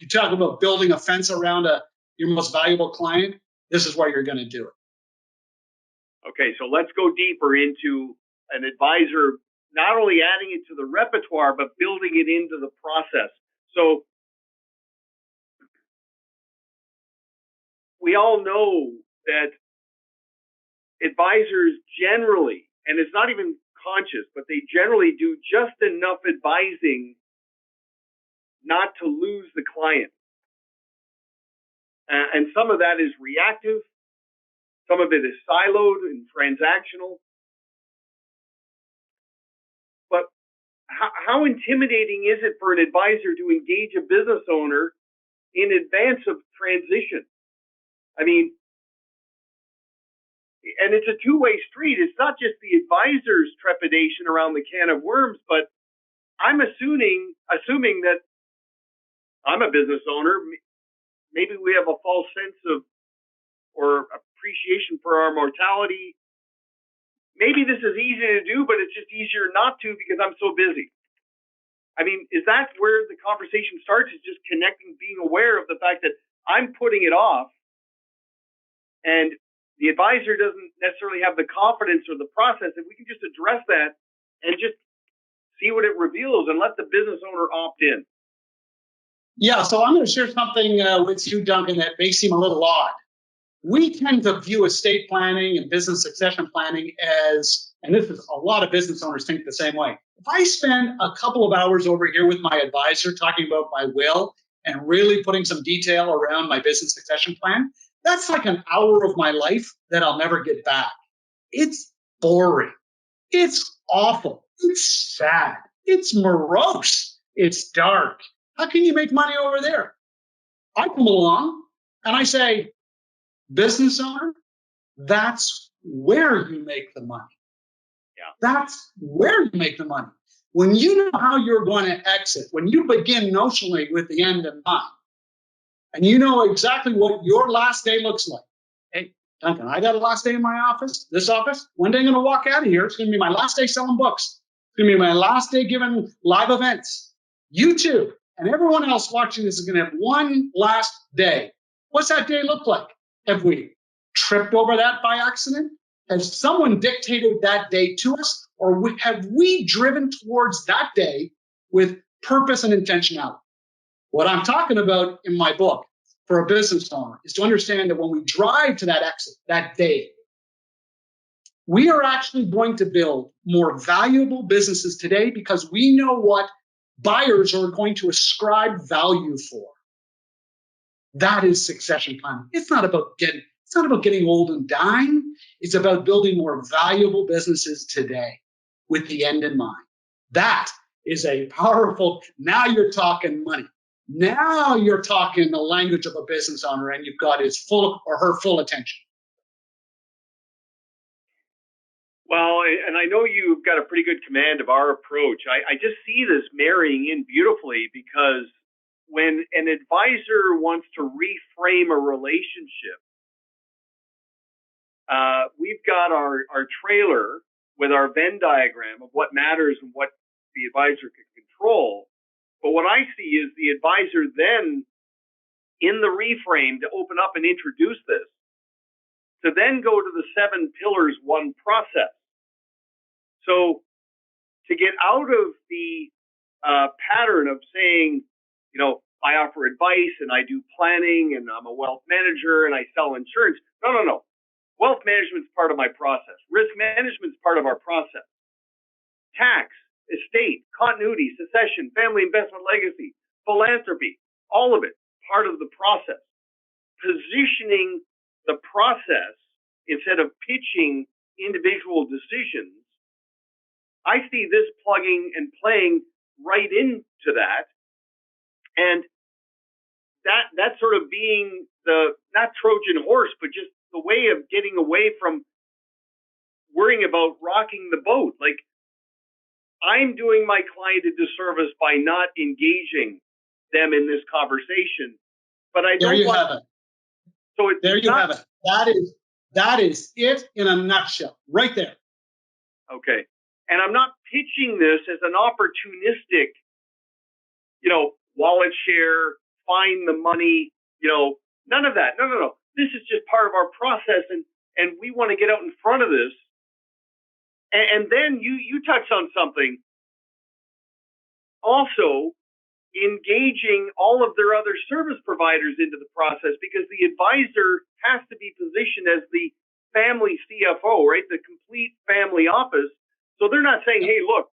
building a fence around your most valuable client. This is where you're going to do it. Okay, so let's go deeper into an advisor not only adding it to the repertoire, but building it into the process. So we all know that advisors generally, and it's not even conscious, but they generally do just enough advising not to lose the client. And some of that is reactive. Some of it is siloed and transactional. But how intimidating is it for an advisor to engage a business owner in advance of transition? I mean, and it's a two-way street. It's not just the advisor's trepidation around the can of worms, but I'm assuming that I'm a business owner. Maybe we have a false sense of or appreciation for our mortality. Maybe this is easy to do, but it's just easier not to because I'm so busy. I mean, is that where the conversation starts? Is just connecting, being aware of the fact that I'm putting it off, and the advisor doesn't necessarily have the confidence or the process. If we can just address that and just see what it reveals and let the business owner opt in. Yeah, so I'm going to share something with you, Duncan, that may seem a little odd. We tend to view estate planning and business succession planning as, and this is a lot of business owners think the same way. If I spend a couple of hours over here with my advisor talking about my will and really putting some detail around my business succession plan, that's like an hour of my life that I'll never get back. It's boring. It's awful. It's sad. It's morose. It's dark. How can you make money over there? I come along and I say, business owner, that's where you make the money. Yeah. That's where you make the money. When you know how you're going to exit, when you begin notionally with the end in mind, and you know exactly what your last day looks like. Hey, Duncan, I got a last day in my office, this office. One day I'm going to walk out of here. It's going to be my last day selling books. It's going to be my last day giving live events. You too, and everyone else watching this is going to have one last day. What's that day look like? Have we tripped over that by accident? Has someone dictated that day to us? Or have we driven towards that day with purpose and intentionality? What I'm talking about in my book for a business owner is to understand that when we drive to that exit, that day, we are actually going to build more valuable businesses today because we know what buyers are going to ascribe value for. That is succession planning. It's not about getting old and dying. It's about building more valuable businesses today with the end in mind. That is a powerful, now you're talking money. Now you're talking the language of a business owner, and you've got his full or her full attention. Well, and I know you've got a pretty good command of our approach. I just see this marrying in beautifully, because when an advisor wants to reframe a relationship, we've got our trailer with our Venn diagram of what matters and what the advisor can control. But what I see is the advisor then, in the reframe, to open up and introduce this, to then go to the 7 pillars, 1 process. So to get out of the pattern of saying, I offer advice and I do planning and I'm a wealth manager and I sell insurance. No. Wealth management is part of my process. Risk management is part of our process. Tax, estate, continuity, succession, family investment legacy, philanthropy, all of it part of the process. Positioning the process instead of pitching individual decisions, I see this plugging and playing right into that. And that sort of being the, not Trojan horse, but just the way of getting away from worrying about rocking the boat. Like, I'm doing my client a disservice by not engaging them in this conversation. But I don't want. Have it. So there you have it. That is it in a nutshell, right there. Okay. And I'm not pitching this as an opportunistic, wallet share, find the money, none of that. No. This is just part of our process, and we want to get out in front of this. And then you touched on something. Also, engaging all of their other service providers into the process, because the advisor has to be positioned as the family CFO, right? The complete family office. So they're not saying, hey, look,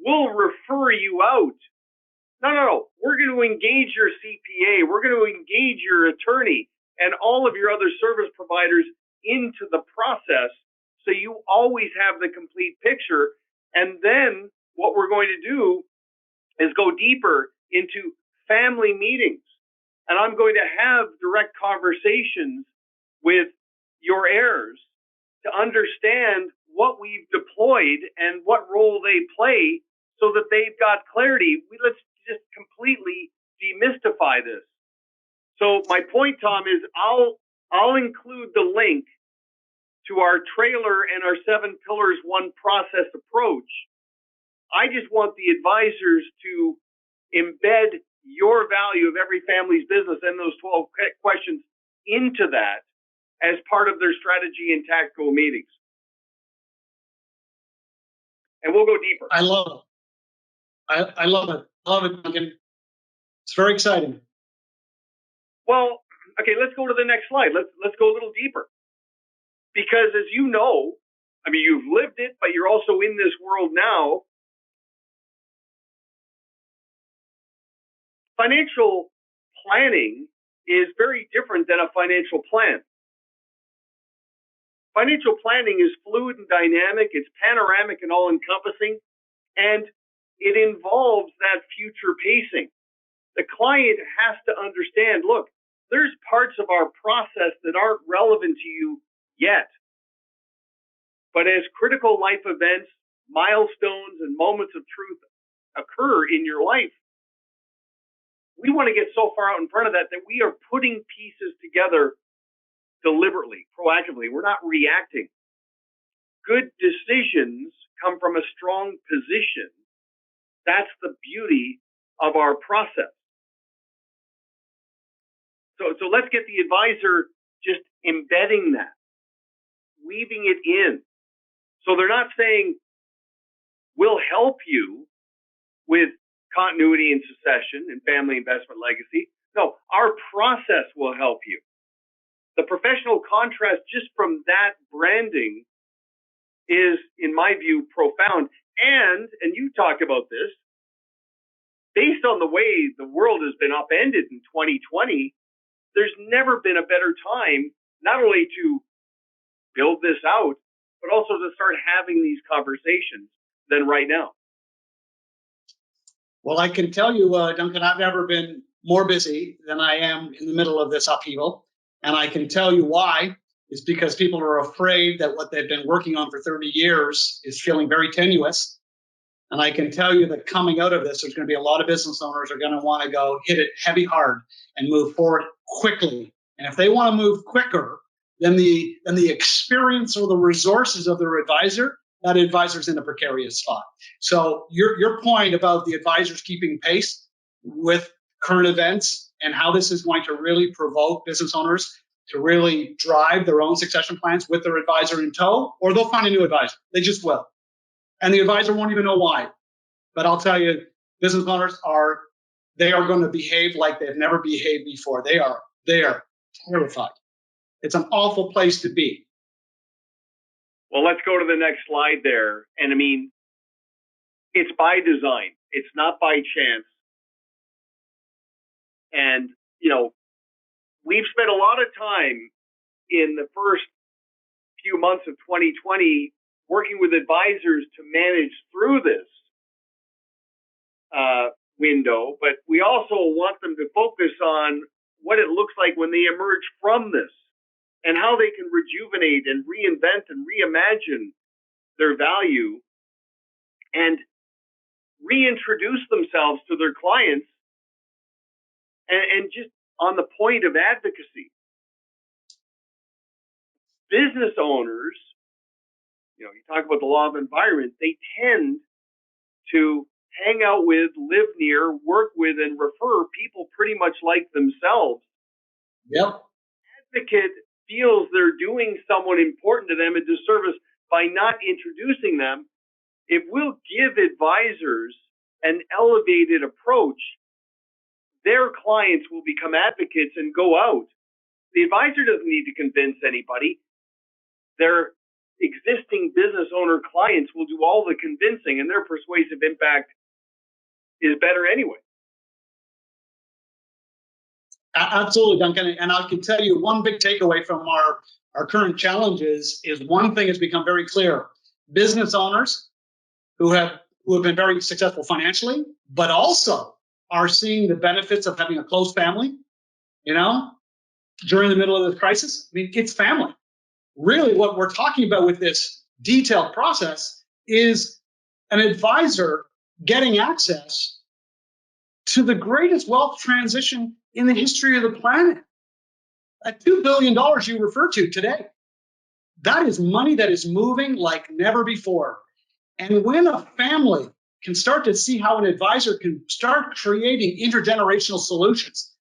we'll refer you out. No. We're going to engage your CPA. We're going to engage your attorney and all of your other service providers into the process, so you always have the complete picture. And then what we're going to do is go deeper into family meetings. And I'm going to have direct conversations with your heirs to understand what we've deployed and what role they play, so that they've got clarity. Let's just completely demystify this. So my point, Tom, is I'll include the link to our trailer and our 7 pillars, 1 process approach. I just want the advisors to embed your value of every family's business and those 12 questions into that as part of their strategy and tactical meetings. And we'll go deeper. I love it. I love it. Love it, Duncan. It's very exciting. Well, okay, let's go to the next slide. Let's go a little deeper. Because as you know, you've lived it, but you're also in this world now. Financial planning is very different than a financial plan. Financial planning is fluid and dynamic. It's panoramic and all-encompassing. And it involves that future pacing. The client has to understand, look, there's parts of our process that aren't relevant to you yet. But as critical life events, milestones, and moments of truth occur in your life, we want to get so far out in front of that we are putting pieces together deliberately, proactively. We're not reacting. Good decisions come from a strong position. That's the beauty of our process. So let's get the advisor just embedding that, weaving it in. So they're not saying, we'll help you with continuity and succession and family investment legacy. No, our process will help you. The professional contrast just from that branding is, in my view, profound. And you talked about this, based on the way the world has been upended in 2020, there's never been a better time, not only to build this out, but also to start having these conversations than right now. Well, I can tell you, Duncan, I've never been more busy than I am in the middle of this upheaval. And I can tell you why. It's because people are afraid that what they've been working on for 30 years is feeling very tenuous. And I can tell you that coming out of this, there's going to be a lot of business owners are going to want to go hit it heavy hard and move forward quickly. And if they want to move quicker than the experience or the resources of their advisor, that advisor's in a precarious spot. So your point about the advisors keeping pace with current events and how this is going to really provoke business owners to really drive their own succession plans with their advisor in tow, or they'll find a new advisor. They just will. And the advisor won't even know why. But I'll tell you, business owners are going to behave like they've never behaved before. They are terrified. It's an awful place to be. Well, let's go to the next slide there. And I mean, it's by design. It's not by chance. And, you know, we've spent a lot of time in the first few months of 2020 working with advisors to manage through this window, but we also want them to focus on what it looks like when they emerge from this and how they can rejuvenate and reinvent and reimagine their value and reintroduce themselves to their clients. And just on the point of advocacy, business owners, you know, you talk about the law of environment, they tend to hang out with, live near, work with, and refer people pretty much like themselves. Yep. Advocate feels they're doing someone important to them a disservice by not introducing them. If we'll give advisors an elevated approach, their clients will become advocates and go out. The advisor doesn't need to convince anybody. Their existing business owner clients will do all the convincing, and their persuasive impact is better anyway. Absolutely, Duncan. And I can tell you one big takeaway from our current challenges is one thing has become very clear. Business owners who have been very successful financially, but also are seeing the benefits of having a close family, you know, during the middle of this crisis. I mean, it's family. Really, what we're talking about with this detailed process is an advisor getting access to the greatest wealth transition in the history of the planet. That $2 billion you refer to today, that is money that is moving like never before. And when a family can start to see how an advisor can start creating intergenerational solutions,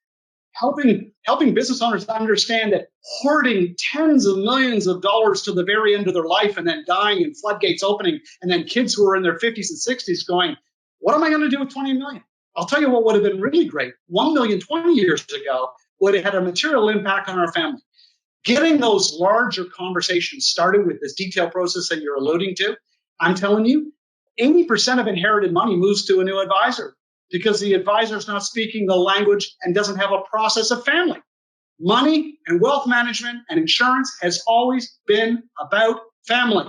helping business owners understand that hoarding tens of millions of dollars to the very end of their life and then dying and floodgates opening, and then kids who are in their 50s and 60s going, what am I going to do with 20 million? I'll tell you what would have been really great. 1 million 20 years ago would have had a material impact on our family. Getting those larger conversations started with this detailed process that you're alluding to, I'm telling you, 80% of inherited money moves to a new advisor because the advisor is not speaking the language and doesn't have a process of family. Money and wealth management and insurance has always been about family.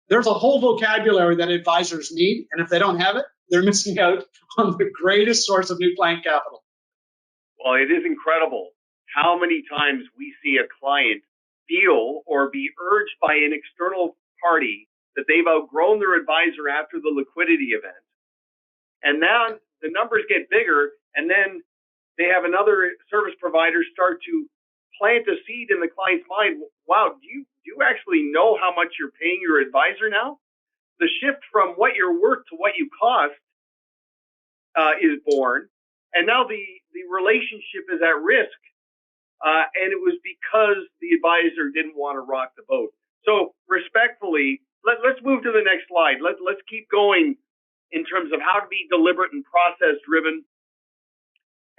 There's a whole vocabulary that advisors need, and if they don't have it, they're missing out on the greatest source of new client capital. Well, it is incredible how many times we see a client feel or be urged by an external party that they've outgrown their advisor after the liquidity event. And now the numbers get bigger, and then they have another service provider start to plant a seed in the client's mind. Wow, do you actually know how much you're paying your advisor now? The shift from what you're worth to what you cost is born. And now the relationship is at risk. And it was because the advisor didn't want to rock the boat. So respectfully, let's move to the next slide. Let's keep going in terms of how to be deliberate and process driven.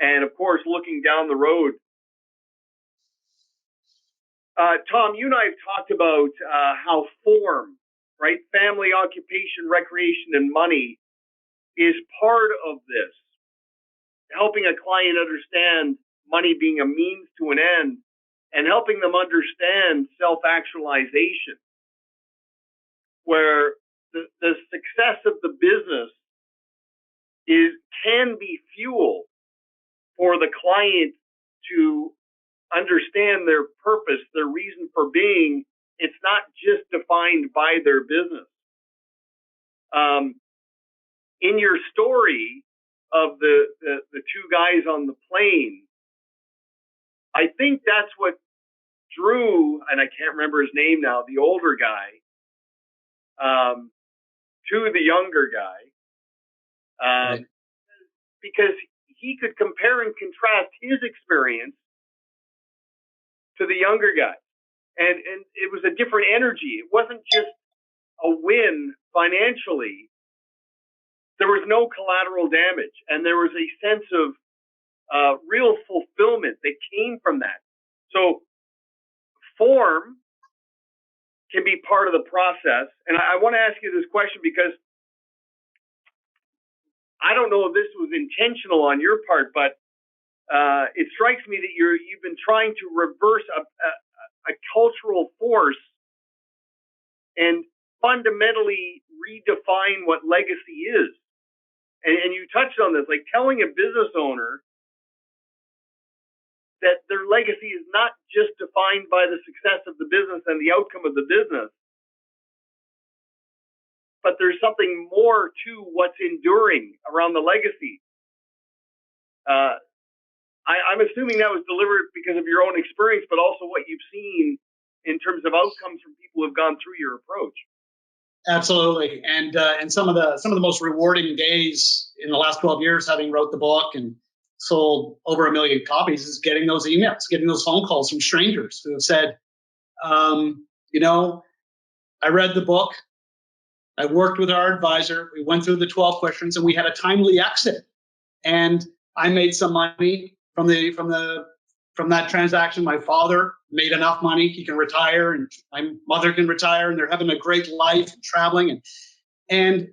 And of course, looking down the road. Tom, you and I have talked about how form, right? Family, occupation, recreation, and money is part of this. Helping a client understand money being a means to an end and helping them understand self-actualization, where the success of the business can be fuel for the client to understand their purpose, their reason for being. It's not just defined by their business. In your story of the two guys on the plane, I think that's what drew, and I can't remember his name now, the older guy, to the younger guy, Right. because he could compare and contrast his experience to the younger guy. And it was a different energy. It wasn't just a win financially. There was no collateral damage, and there was a sense of real fulfillment that came from that. So form can be part of the process. And I want to ask you this question because I don't know if this was intentional on your part, but it strikes me that you've been trying to reverse a cultural force and fundamentally redefine what legacy is. And you touched on this, like telling a business owner that their legacy is not just defined by the success of the business and the outcome of the business, but there's something more to what's enduring around the legacy. I'm assuming that was delivered because of your own experience, but also what you've seen in terms of outcomes from people who've gone through your approach. Absolutely, and some of the most rewarding days in the last 12 years, having wrote the book and sold over 1 million copies, is getting those emails, getting those phone calls from strangers who have said, I read the book, I worked with our advisor, we went through the 12 questions, and we had a timely exit, and I made some money from that transaction. My father made enough money, he can retire, and my mother can retire, and they're having a great life and traveling. And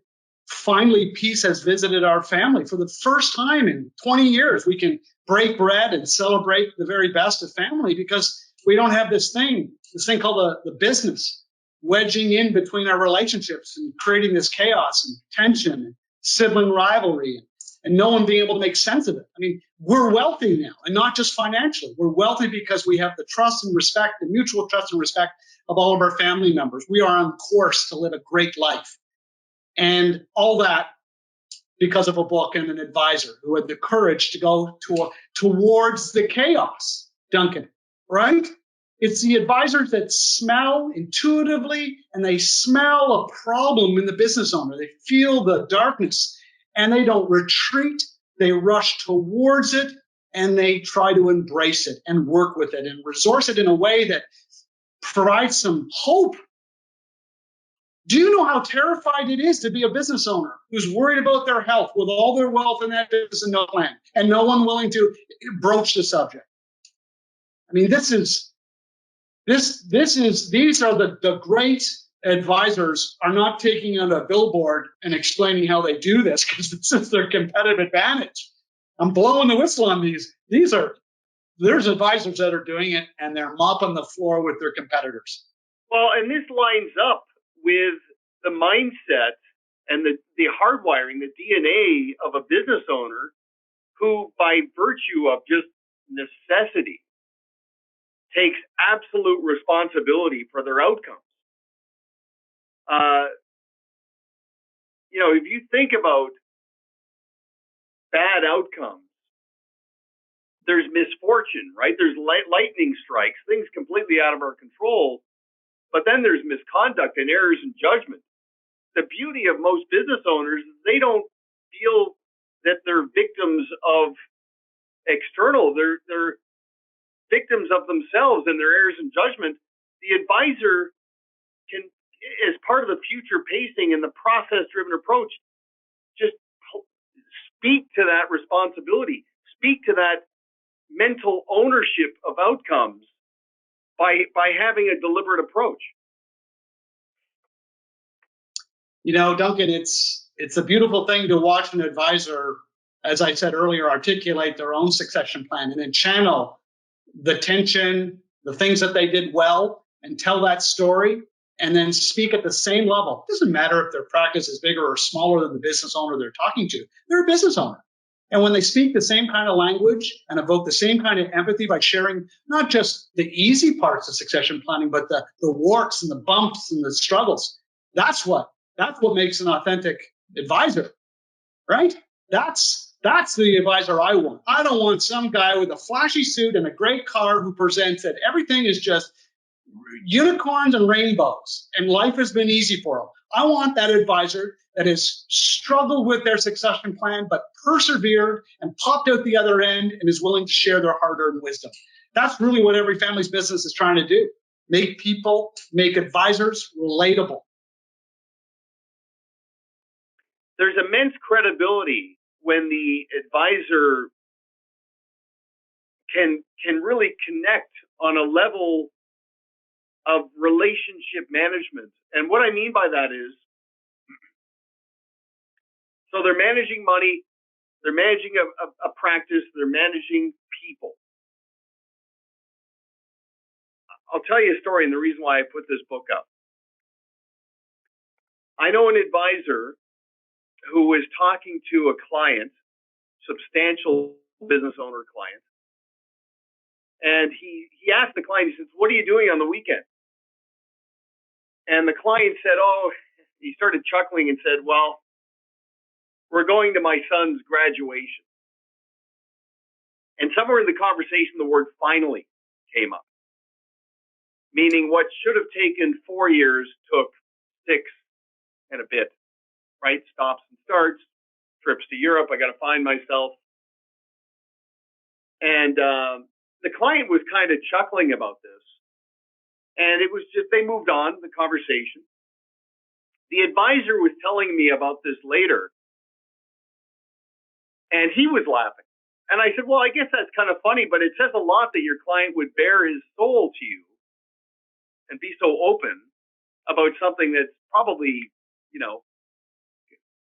finally, peace has visited our family. For the first time in 20 years, we can break bread and celebrate the very best of family because we don't have this thing called the business wedging in between our relationships and creating this chaos and tension and sibling rivalry and no one being able to make sense of it. I mean, we're wealthy now, and not just financially. We're wealthy because we have the trust and respect, the mutual trust and respect of all of our family members. We are on course to live a great life. And all that because of a book and an advisor who had the courage to go towards the chaos, Duncan, right? It's the advisors that smell intuitively, and they smell a problem in the business owner. They feel the darkness, and they don't retreat. They rush towards it, and they try to embrace it and work with it and resource it in a way that provides some hope. Do you know how terrified it is to be a business owner who's worried about their health with all their wealth in that business and no plan, and no one willing to broach the subject? I mean, these are the great advisors are not taking on a billboard and explaining how they do this because this is their competitive advantage. I'm blowing the whistle on these. There's advisors that are doing it, and they're mopping the floor with their competitors. Well, and this lines up with the mindset and the hardwiring, the DNA of a business owner who, by virtue of just necessity, takes absolute responsibility for their outcomes. If you think about bad outcomes, there's misfortune, right? There's lightning strikes, things completely out of our control. But then there's misconduct and errors in judgment. The beauty of most business owners is they don't feel that they're victims of external. They're victims of themselves and their errors in judgment. The advisor can, as part of the future pacing and the process-driven approach, just speak to that responsibility, speak to that mental ownership of outcomes by having a deliberate approach. Duncan, it's a beautiful thing to watch an advisor, as I said earlier, articulate their own succession plan and then channel the tension, the things that they did well, and tell that story and then speak at the same level. It doesn't matter if their practice is bigger or smaller than the business owner they're talking to. They're a business owner. And when they speak the same kind of language and evoke the same kind of empathy by sharing not just the easy parts of succession planning, but the warts and the bumps and the struggles, that's what makes an authentic advisor, right? That's the advisor I want. I don't want some guy with a flashy suit and a great car who presents that everything is just unicorns and rainbows and life has been easy for them. I want that advisor that has struggled with their succession plan, but persevered and popped out the other end and is willing to share their hard-earned wisdom. That's really what every family's business is trying to do. Make advisors relatable. There's immense credibility when the advisor can really connect on a level of relationship management. And what I mean by that is, so they're managing money, they're managing a practice, they're managing people. I'll tell you a story, and the reason why I put this book up. I know an advisor who was talking to a client, substantial business owner client, and he asked the client, he says, "What are you doing on the weekend?" And the client said, he started chuckling and said, "Well, we're going to my son's graduation." And somewhere in the conversation, the word "finally" came up, meaning what should have taken 4 years took 6 and a bit, right? Stops and starts, trips to Europe. I got to find myself. And the client was kind of chuckling about this. And it was just, they moved on the conversation. The advisor was telling me about this later, and he was laughing. And I said, "Well, I guess that's kind of funny, but it says a lot that your client would bare his soul to you and be so open about something that's probably, a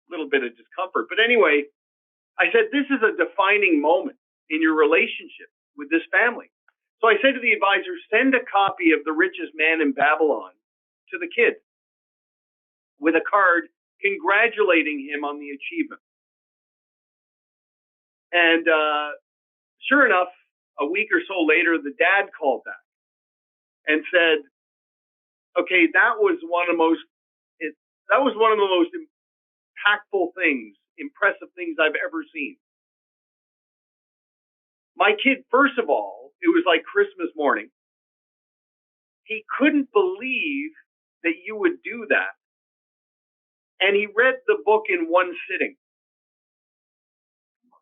little bit of discomfort." But anyway, I said, this is a defining moment in your relationship with this family. So I said to the advisor, send a copy of The Richest Man in Babylon to the kid with a card congratulating him on the achievement. And sure enough, a week or so later, the dad called back and said, "Okay, that was one of the most impactful things, impressive things I've ever seen. My kid, first of all, it was like Christmas morning. He couldn't believe that you would do that. And he read the book in one sitting.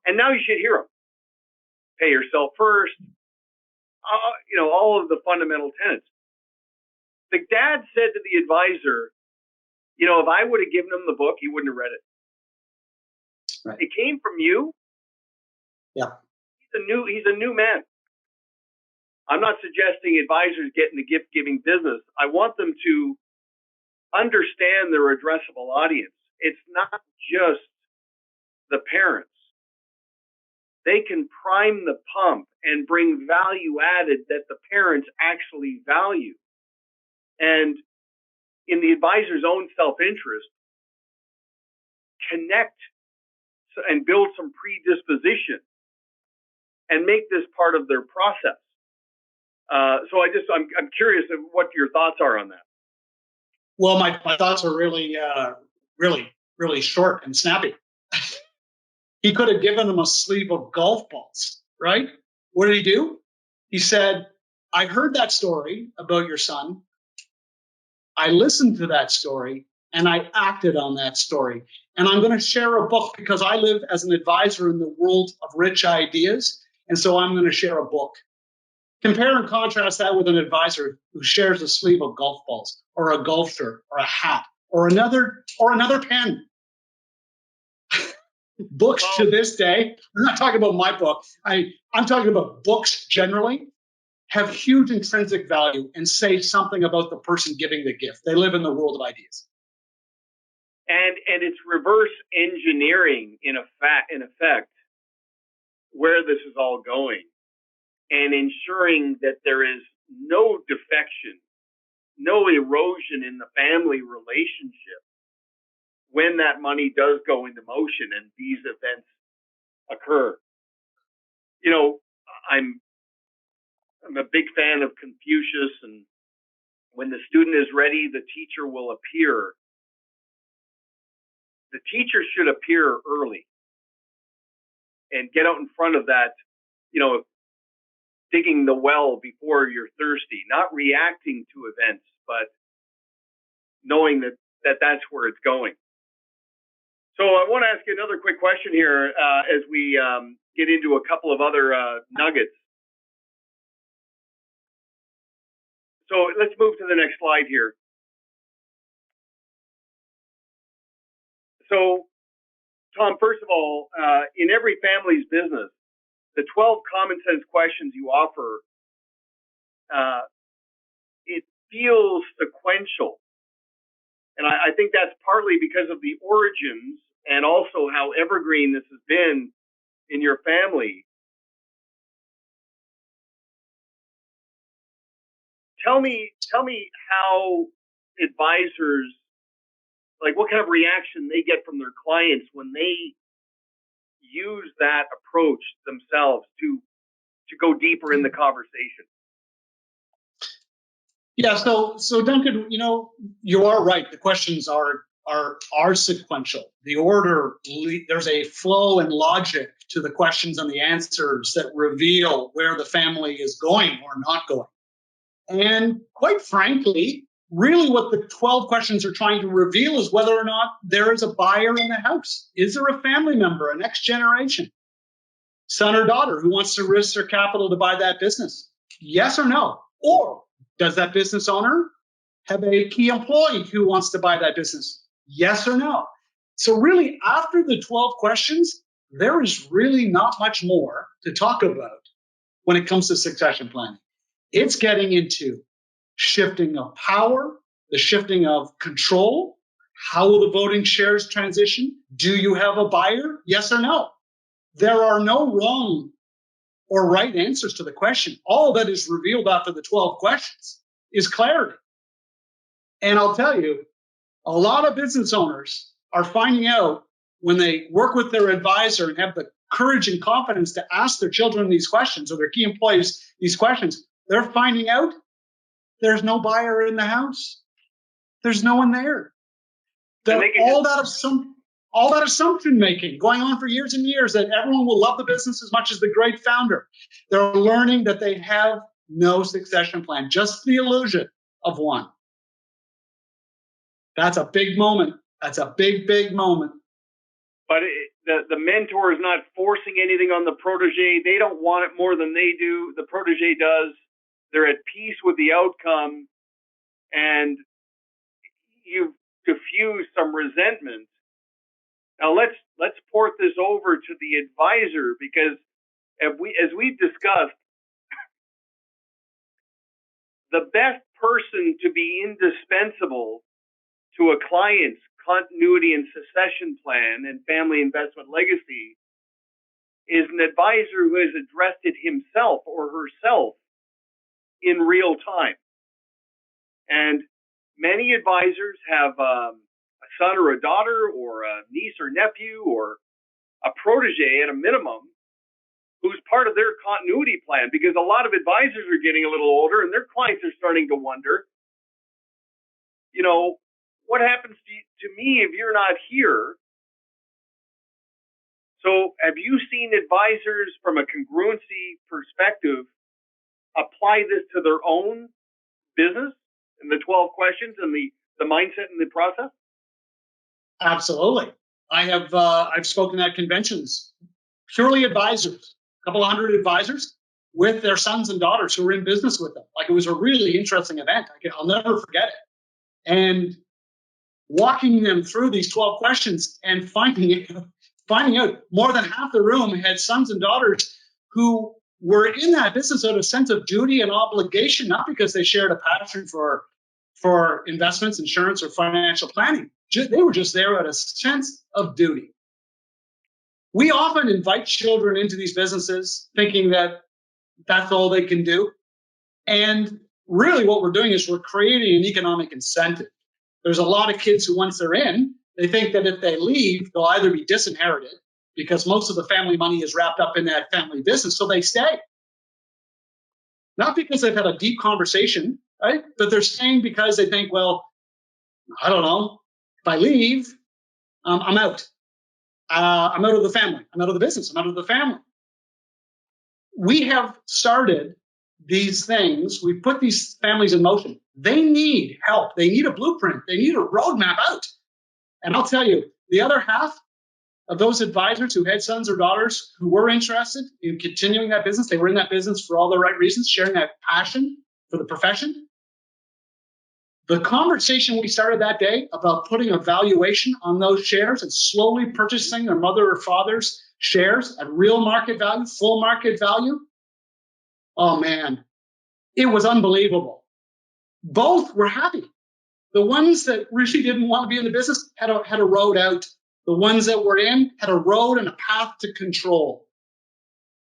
And now you should hear him. Pay yourself first. All of the fundamental tenets." The dad said to the advisor, "If I would have given him the book, he wouldn't have read it. Right. It came from you. Yeah. He's a new man." I'm not suggesting advisors get in the gift-giving business. I want them to understand their addressable audience. It's not just the parents. They can prime the pump and bring value added that the parents actually value. And in the advisor's own self-interest, connect and build some predisposition and make this part of their process. So I'm curious of what your thoughts are on that. Well, my thoughts are really, really short and snappy. He could have given them a sleeve of golf balls, right? What did he do? He said, "I heard that story about your son. I listened to that story and I acted on that story. And I'm going to share a book because I live as an advisor in the world of rich ideas. And so I'm going to share a book." Compare and contrast that with an advisor who shares a sleeve of golf balls or a golf shirt or a hat or another pen. Books to this day, I'm not talking about my book. I'm talking about books generally have huge intrinsic value and say something about the person giving the gift. They live in the world of ideas. And it's reverse engineering in effect where this is all going, and ensuring that there is no defection, no erosion in the family relationship when that money does go into motion and these events occur. You know, I'm a big fan of Confucius, and when the student is ready, the teacher will appear. The teacher should appear early and get out in front of that, you know, digging the well before you're thirsty, not reacting to events, but knowing that that's where it's going. So I want to ask you another quick question here as we get into a couple of other nuggets. So let's move to the next slide here. So, Tom, first of all, in every family's business, the 12 common sense questions you offer, it feels sequential. And I think that's partly because of the origins and also how evergreen this has been in your family. Tell me how advisors, like what kind of reaction they get from their clients when they use that approach themselves to go deeper in the conversation. Yeah, so Duncan, you know, you are right. The questions are sequential. The order, there's a flow and logic to the questions and the answers that reveal where the family is going or not going. And quite frankly, really what the 12 questions are trying to reveal is whether or not there is a buyer in the house. Is there a family member, a next generation, son or daughter who wants to risk their capital to buy that business? Yes or no? Or does that business owner have a key employee who wants to buy that business? Yes or no? So really, after the 12 questions, there is really not much more to talk about when it comes to succession planning. It's getting into shifting of power, the shifting of control. How will the voting shares transition? Do you have a buyer? Yes or no? There are no wrong or right answers to the question. All that is revealed after the 12 questions is clarity. And I'll tell you, a lot of business owners are finding out when they work with their advisor and have the courage and confidence to ask their children these questions or their key employees these questions, they're finding out there's no buyer in the house. There's no one there. All that assumption making going on for years and years that everyone will love the business as much as the great founder. They're learning that they have no succession plan, just the illusion of one. That's a big moment. That's a big, big moment. But the mentor is not forcing anything on the protege. They don't want it more than they do. The protege does. They're at peace with the outcome, and you've diffused some resentment. Now let's port this over to the advisor, because as we've discussed, the best person to be indispensable to a client's continuity and succession plan and family investment legacy is an advisor who has addressed it himself or herself in real time. And many advisors have a son or a daughter or a niece or nephew or a protege at a minimum who's part of their continuity plan, because a lot of advisors are getting a little older and their clients are starting to wonder, you know, what happens to me if you're not here? So have you seen advisors from a congruency perspective apply this to their own business and the 12 questions and the mindset and the process? Absolutely. I've spoken at conventions, purely advisors, a couple of hundred advisors with their sons and daughters who were in business with them. Like, it was a really interesting event. I'll never forget it. And walking them through these 12 questions and finding out more than half the room had sons and daughters who were in that business out of a sense of duty and obligation, not because they shared a passion for investments, insurance, or financial planning. They were just there out of a sense of duty. We often invite children into these businesses thinking that that's all they can do. And really what we're doing is we're creating an economic incentive. There's a lot of kids who, once they're in, they think that if they leave, they'll either be disinherited because most of the family money is wrapped up in that family business, so they stay. Not because they've had a deep conversation, right? But they're staying because they think, well, I don't know, if I leave, I'm out. I'm out of the family. I'm out of the business. I'm out of the family. We have started these things. We've put these families in motion. They need help. They need a blueprint. They need a roadmap out. And I'll tell you, the other half of those advisors who had sons or daughters who were interested in continuing that business, they were in that business for all the right reasons, sharing that passion for the profession. The conversation we started that day about putting a valuation on those shares and slowly purchasing their mother or father's shares at real market value, full market value, oh man, it was unbelievable. Both were happy. The ones that really didn't want to be in the business had a road out. The ones that were in had a road and a path to control.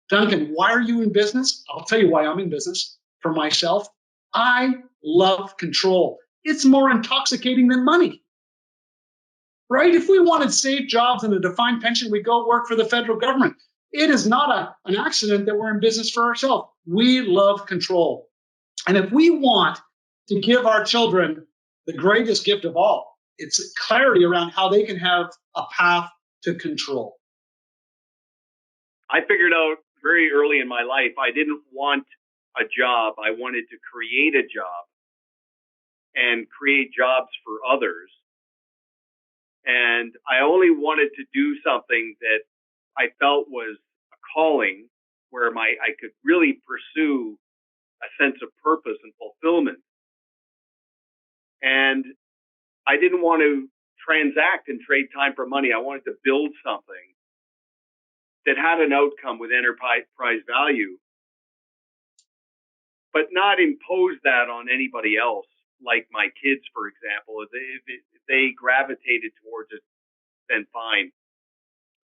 Duncan, why are you in business? I'll tell you why I'm in business. For myself, I love control. It's more intoxicating than money, right? If we wanted safe jobs and a defined pension, we'd go work for the federal government. It is not an accident that we're in business for ourselves. We love control. And if we want to give our children the greatest gift of all, it's clarity around how they can have a path to control. I figured out very early in my life, I didn't want a job. I wanted to create a job and create jobs for others. And I only wanted to do something that I felt was a calling where I could really pursue a sense of purpose and fulfillment. And I didn't want to transact and trade time for money. I wanted to build something that had an outcome with enterprise value, but not impose that on anybody else, like my kids, for example. If they gravitated towards it, then fine.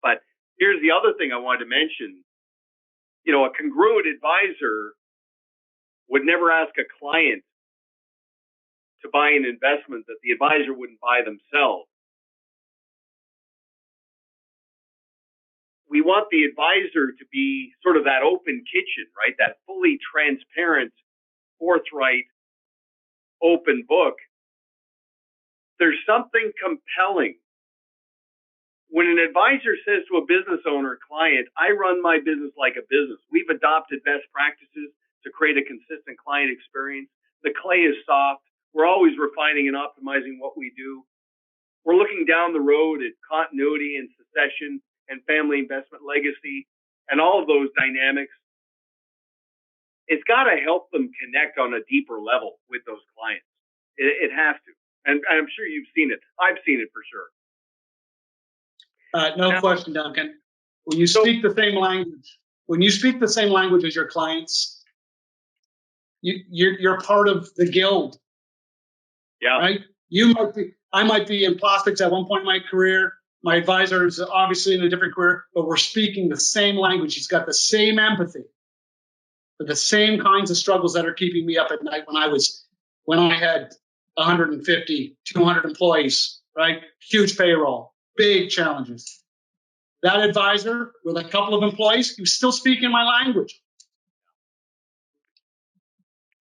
But here's the other thing I wanted to mention. You know, a congruent advisor would never ask a client to buy an investment that the advisor wouldn't buy themselves. We want the advisor to be sort of that open kitchen, right? That fully transparent, forthright, open book. There's something compelling when an advisor says to a business owner or client, I run my business like a business. We've adopted best practices to create a consistent client experience. The clay is soft. We're always refining and optimizing what we do. We're looking down the road at continuity and succession and family investment legacy and all of those dynamics. It's got to help them connect on a deeper level with those clients. It has to. And I'm sure you've seen it. I've seen it for sure. No question, Duncan. When you speak the same language as your clients, you're part of the guild. Yeah. Right? I might be in plastics at one point in my career. My advisor is obviously in a different career, but we're speaking the same language. He's got the same empathy for the same kinds of struggles that are keeping me up at night when I had 150, 200 employees, right? Huge payroll, big challenges. That advisor with a couple of employees, he was still speaking my language.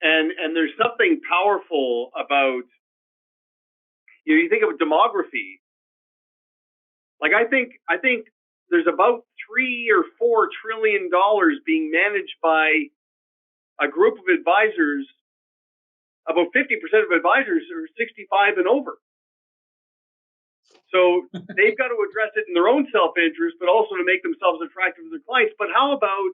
And there's something powerful about, you think of demography. Like I think there's about $3 or $4 trillion being managed by a group of advisors. About 50% of advisors are 65 and over. So they've got to address it in their own self-interest, but also to make themselves attractive to their clients. But how about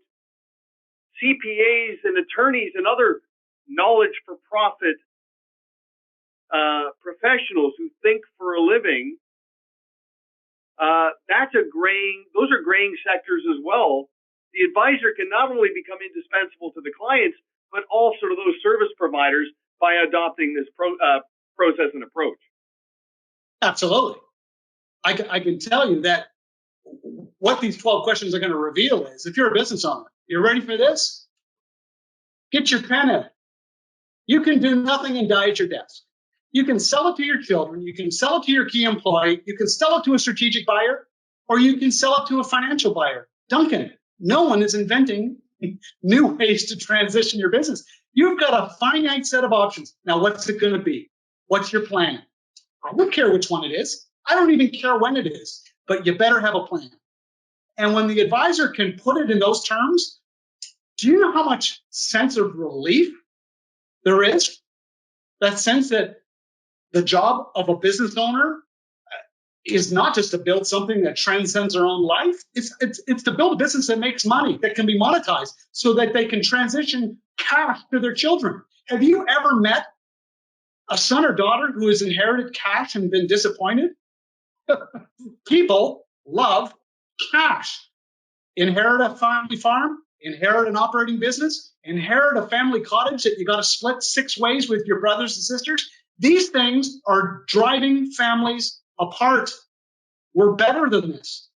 CPAs and attorneys and other knowledge for profit professionals who think for a living? Those are graying sectors as well. The advisor can not only become indispensable to the clients, but also to those service providers by adopting this process and approach. Absolutely. I can tell you that what these 12 questions are going to reveal is, if you're a business owner, you're ready for this? Get your pen out. You can do nothing and die at your desk. You can sell it to your children. You can sell it to your key employee. You can sell it to a strategic buyer, or you can sell it to a financial buyer. Duncan, no one is inventing new ways to transition your business. You've got a finite set of options. Now, what's it going to be? What's your plan? I don't care which one it is. I don't even care when it is, but you better have a plan. And when the advisor can put it in those terms, do you know how much sense of relief there is? That sense that the job of a business owner is not just to build something that transcends their own life. It's to build a business that makes money, that can be monetized, so that they can transition cash to their children. Have you ever met a son or daughter who has inherited cash and been disappointed? People love cash. Inherit a family farm, inherit an operating business, inherit a family cottage that you got to split 6 ways with your brothers and sisters. These things are driving families apart. We're better than this.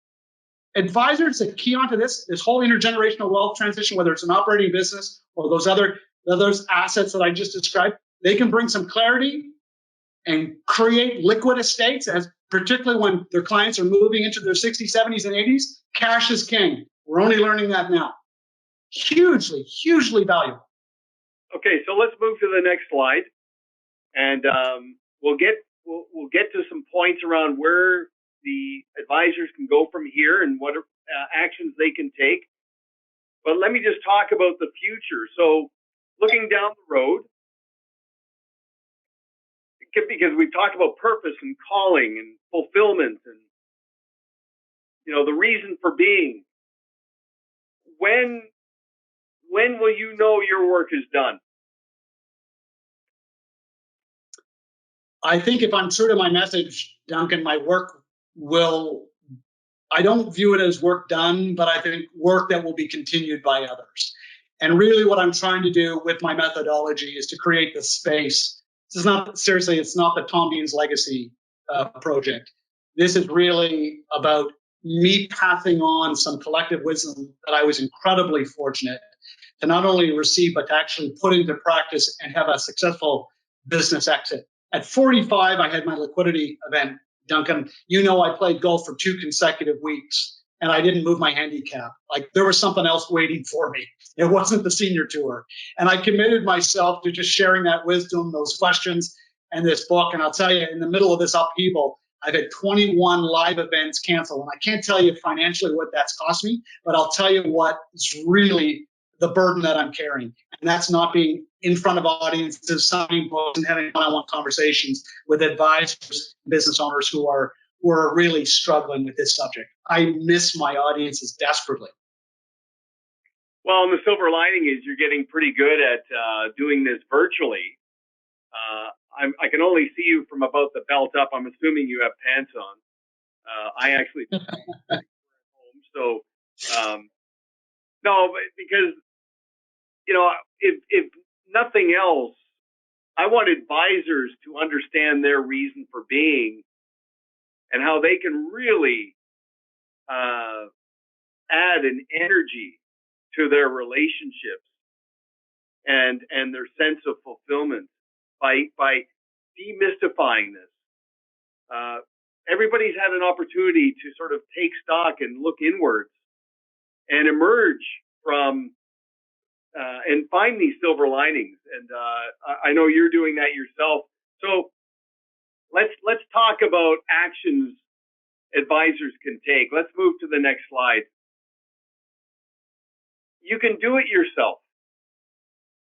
Advisors that key onto this whole intergenerational wealth transition, whether it's an operating business or those assets that I just described, they can bring some clarity and create liquid estates, as particularly when their clients are moving into their 60s, 70s, and 80s. Cash is king. We're only learning that now. Hugely, hugely valuable. Okay, so let's move to the next slide, and we'll get to some points around where the advisors can go from here and what actions they can take. But let me just talk about the future. So, looking down the road, because we talked about purpose and calling and fulfillment and the reason for being. When will you know your work is done? I think if I'm true to my message, Duncan, my work I don't view it as work done, but I think work that will be continued by others. And really what I'm trying to do with my methodology is to create the space. It's not the Tom Bean's Legacy project. This is really about me passing on some collective wisdom that I was incredibly fortunate to not only receive, but to actually put into practice and have a successful business exit. At 45, I had my liquidity event. Duncan, I played golf for 2 consecutive weeks and I didn't move my handicap. Like there was something else waiting for me. It wasn't the senior tour. And I committed myself to just sharing that wisdom, those questions, and this book. And I'll tell you, in the middle of this upheaval, I've had 21 live events canceled. And I can't tell you financially what that's cost me, but I'll tell you what is really the burden that I'm carrying. And that's not being in front of audiences, signing books, and having one-on-one conversations with advisors, business owners who are really struggling with this subject. I miss my audiences desperately. Well, and the silver lining is you're getting pretty good at doing this virtually. I can only see you from about the belt up. I'm assuming you have pants on. I actually home. So, no, but because, if nothing else, I want advisors to understand their reason for being and how they can really add an energy to their relationships and their sense of fulfillment by demystifying this. Everybody's had an opportunity to sort of take stock and look inwards and emerge from and find these silver linings. And I know you're doing that yourself. So let's talk about actions advisors can take. Let's move to the next slide. You can do it yourself.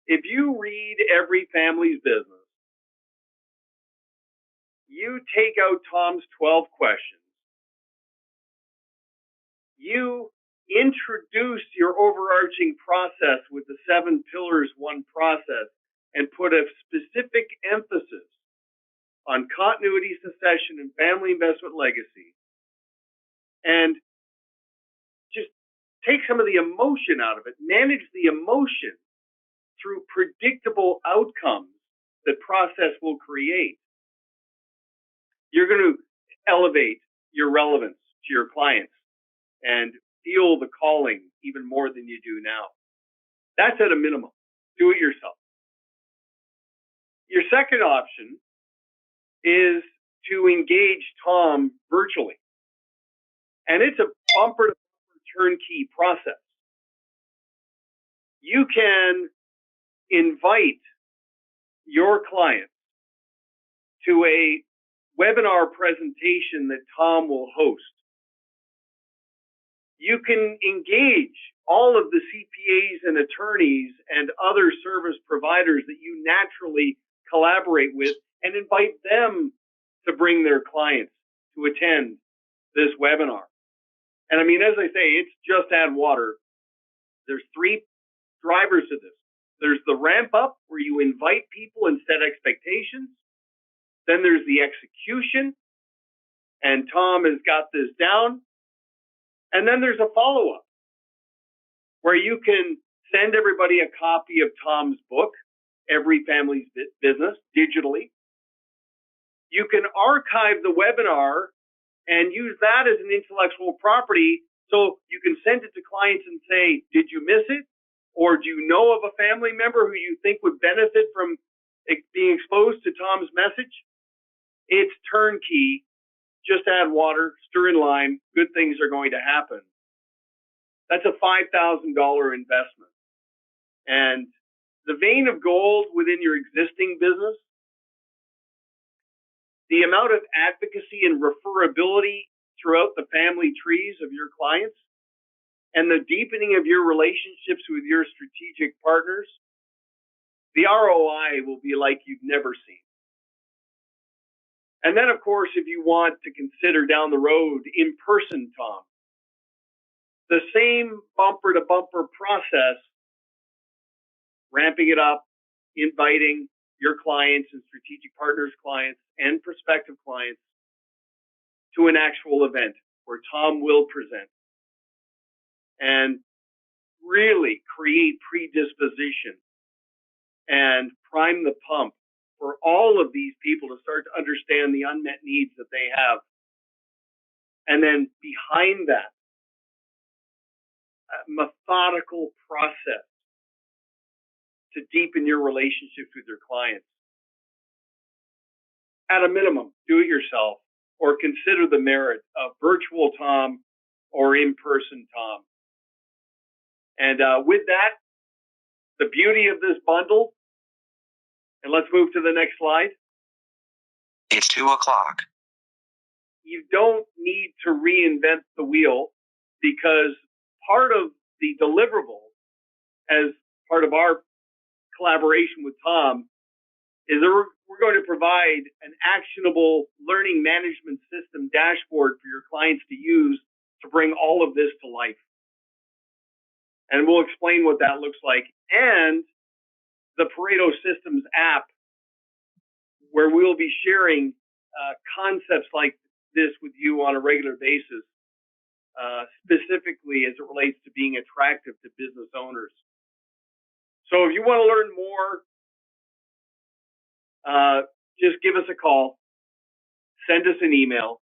If you read Every Family's Business, you take out Tom's 12 questions, you introduce your overarching process with the 7 pillars, 1 process, and put a specific emphasis on continuity, succession, and family investment legacy, and just take some of the emotion out of it, manage the emotion through predictable outcomes that process will create. You're going to elevate your relevance to your clients and feel the calling even more than you do now. That's at a minimum. Do it yourself. Your second option is to engage Tom virtually. And it's a bumper to bumper turnkey process. You can invite your clients to a webinar presentation that Tom will host. You can engage all of the CPAs and attorneys and other service providers that you naturally collaborate with and invite them to bring their clients to attend this webinar. And I mean, as I say, it's just add water. There's three drivers to this. There's the ramp up where you invite people and set expectations. Then there's the execution, and Tom has got this down. And then there's a follow-up where you can send everybody a copy of Tom's book, Every Family's Business, digitally. You can archive the webinar and use that as an intellectual property, so you can send it to clients and say, did you miss it? Or do you know of a family member who you think would benefit from being exposed to Tom's message? It's turnkey. Just add water, stir in lime, good things are going to happen. That's a $5,000 investment. And the vein of gold within your existing business, the amount of advocacy and referability throughout the family trees of your clients, and the deepening of your relationships with your strategic partners, the ROI will be like you've never seen. And then, of course, if you want to consider down the road in-person, Tom, the same bumper-to-bumper process, ramping it up, inviting your clients and strategic partners' clients and prospective clients to an actual event where Tom will present and really create predisposition and prime the pump for all of these people to start to understand the unmet needs that they have. And then behind that, a methodical process to deepen your relationships with your clients. At a minimum, do it yourself or consider the merit of virtual Tom or in-person Tom. And with that, the beauty of this bundle, and let's move to the next slide. It's 2:00. You don't need to reinvent the wheel, because part of the deliverable, as part of our collaboration with Tom, is that we're going to provide an actionable learning management system dashboard for your clients to use to bring all of this to life. And we'll explain what that looks like. And the Pareto Systems app, where we'll be sharing concepts like this with you on a regular basis, specifically as it relates to being attractive to business owners. So if you want to learn more, just give us a call, send us an email,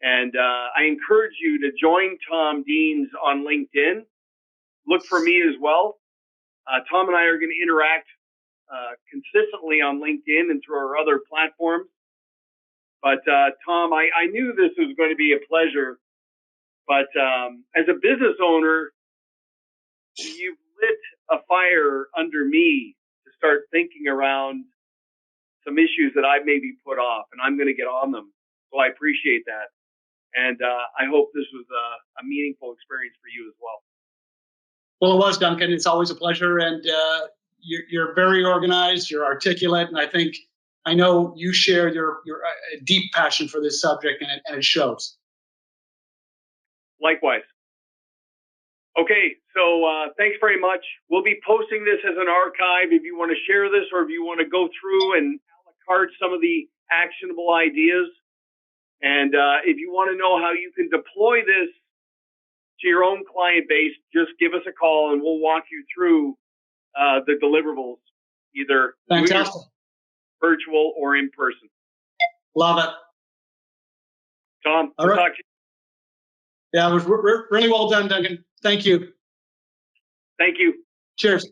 and I encourage you to join Tom Deans on LinkedIn. Look for me as well. Tom and I are going to interact consistently on LinkedIn and through our other platforms. But Tom, I knew this was going to be a pleasure. But as a business owner, you've lit a fire under me to start thinking around some issues that I've maybe put off, and I'm going to get on them. So I appreciate that. And I hope this was a meaningful experience for you as well. Well, it was, Duncan. It's always a pleasure. And you're very organized, you're articulate, and I know you share your deep passion for this subject, and it shows. Likewise. Okay, so thanks very much. We'll be posting this as an archive if you want to share this, or if you want to go through and a la carte some of the actionable ideas. And if you want to know how you can deploy this to your own client base, just give us a call and we'll walk you through the deliverables, either virtual or in person. Love it. Tom, all right. Talk to you. Yeah, it was really well done, Duncan. Thank you. Thank you. Cheers.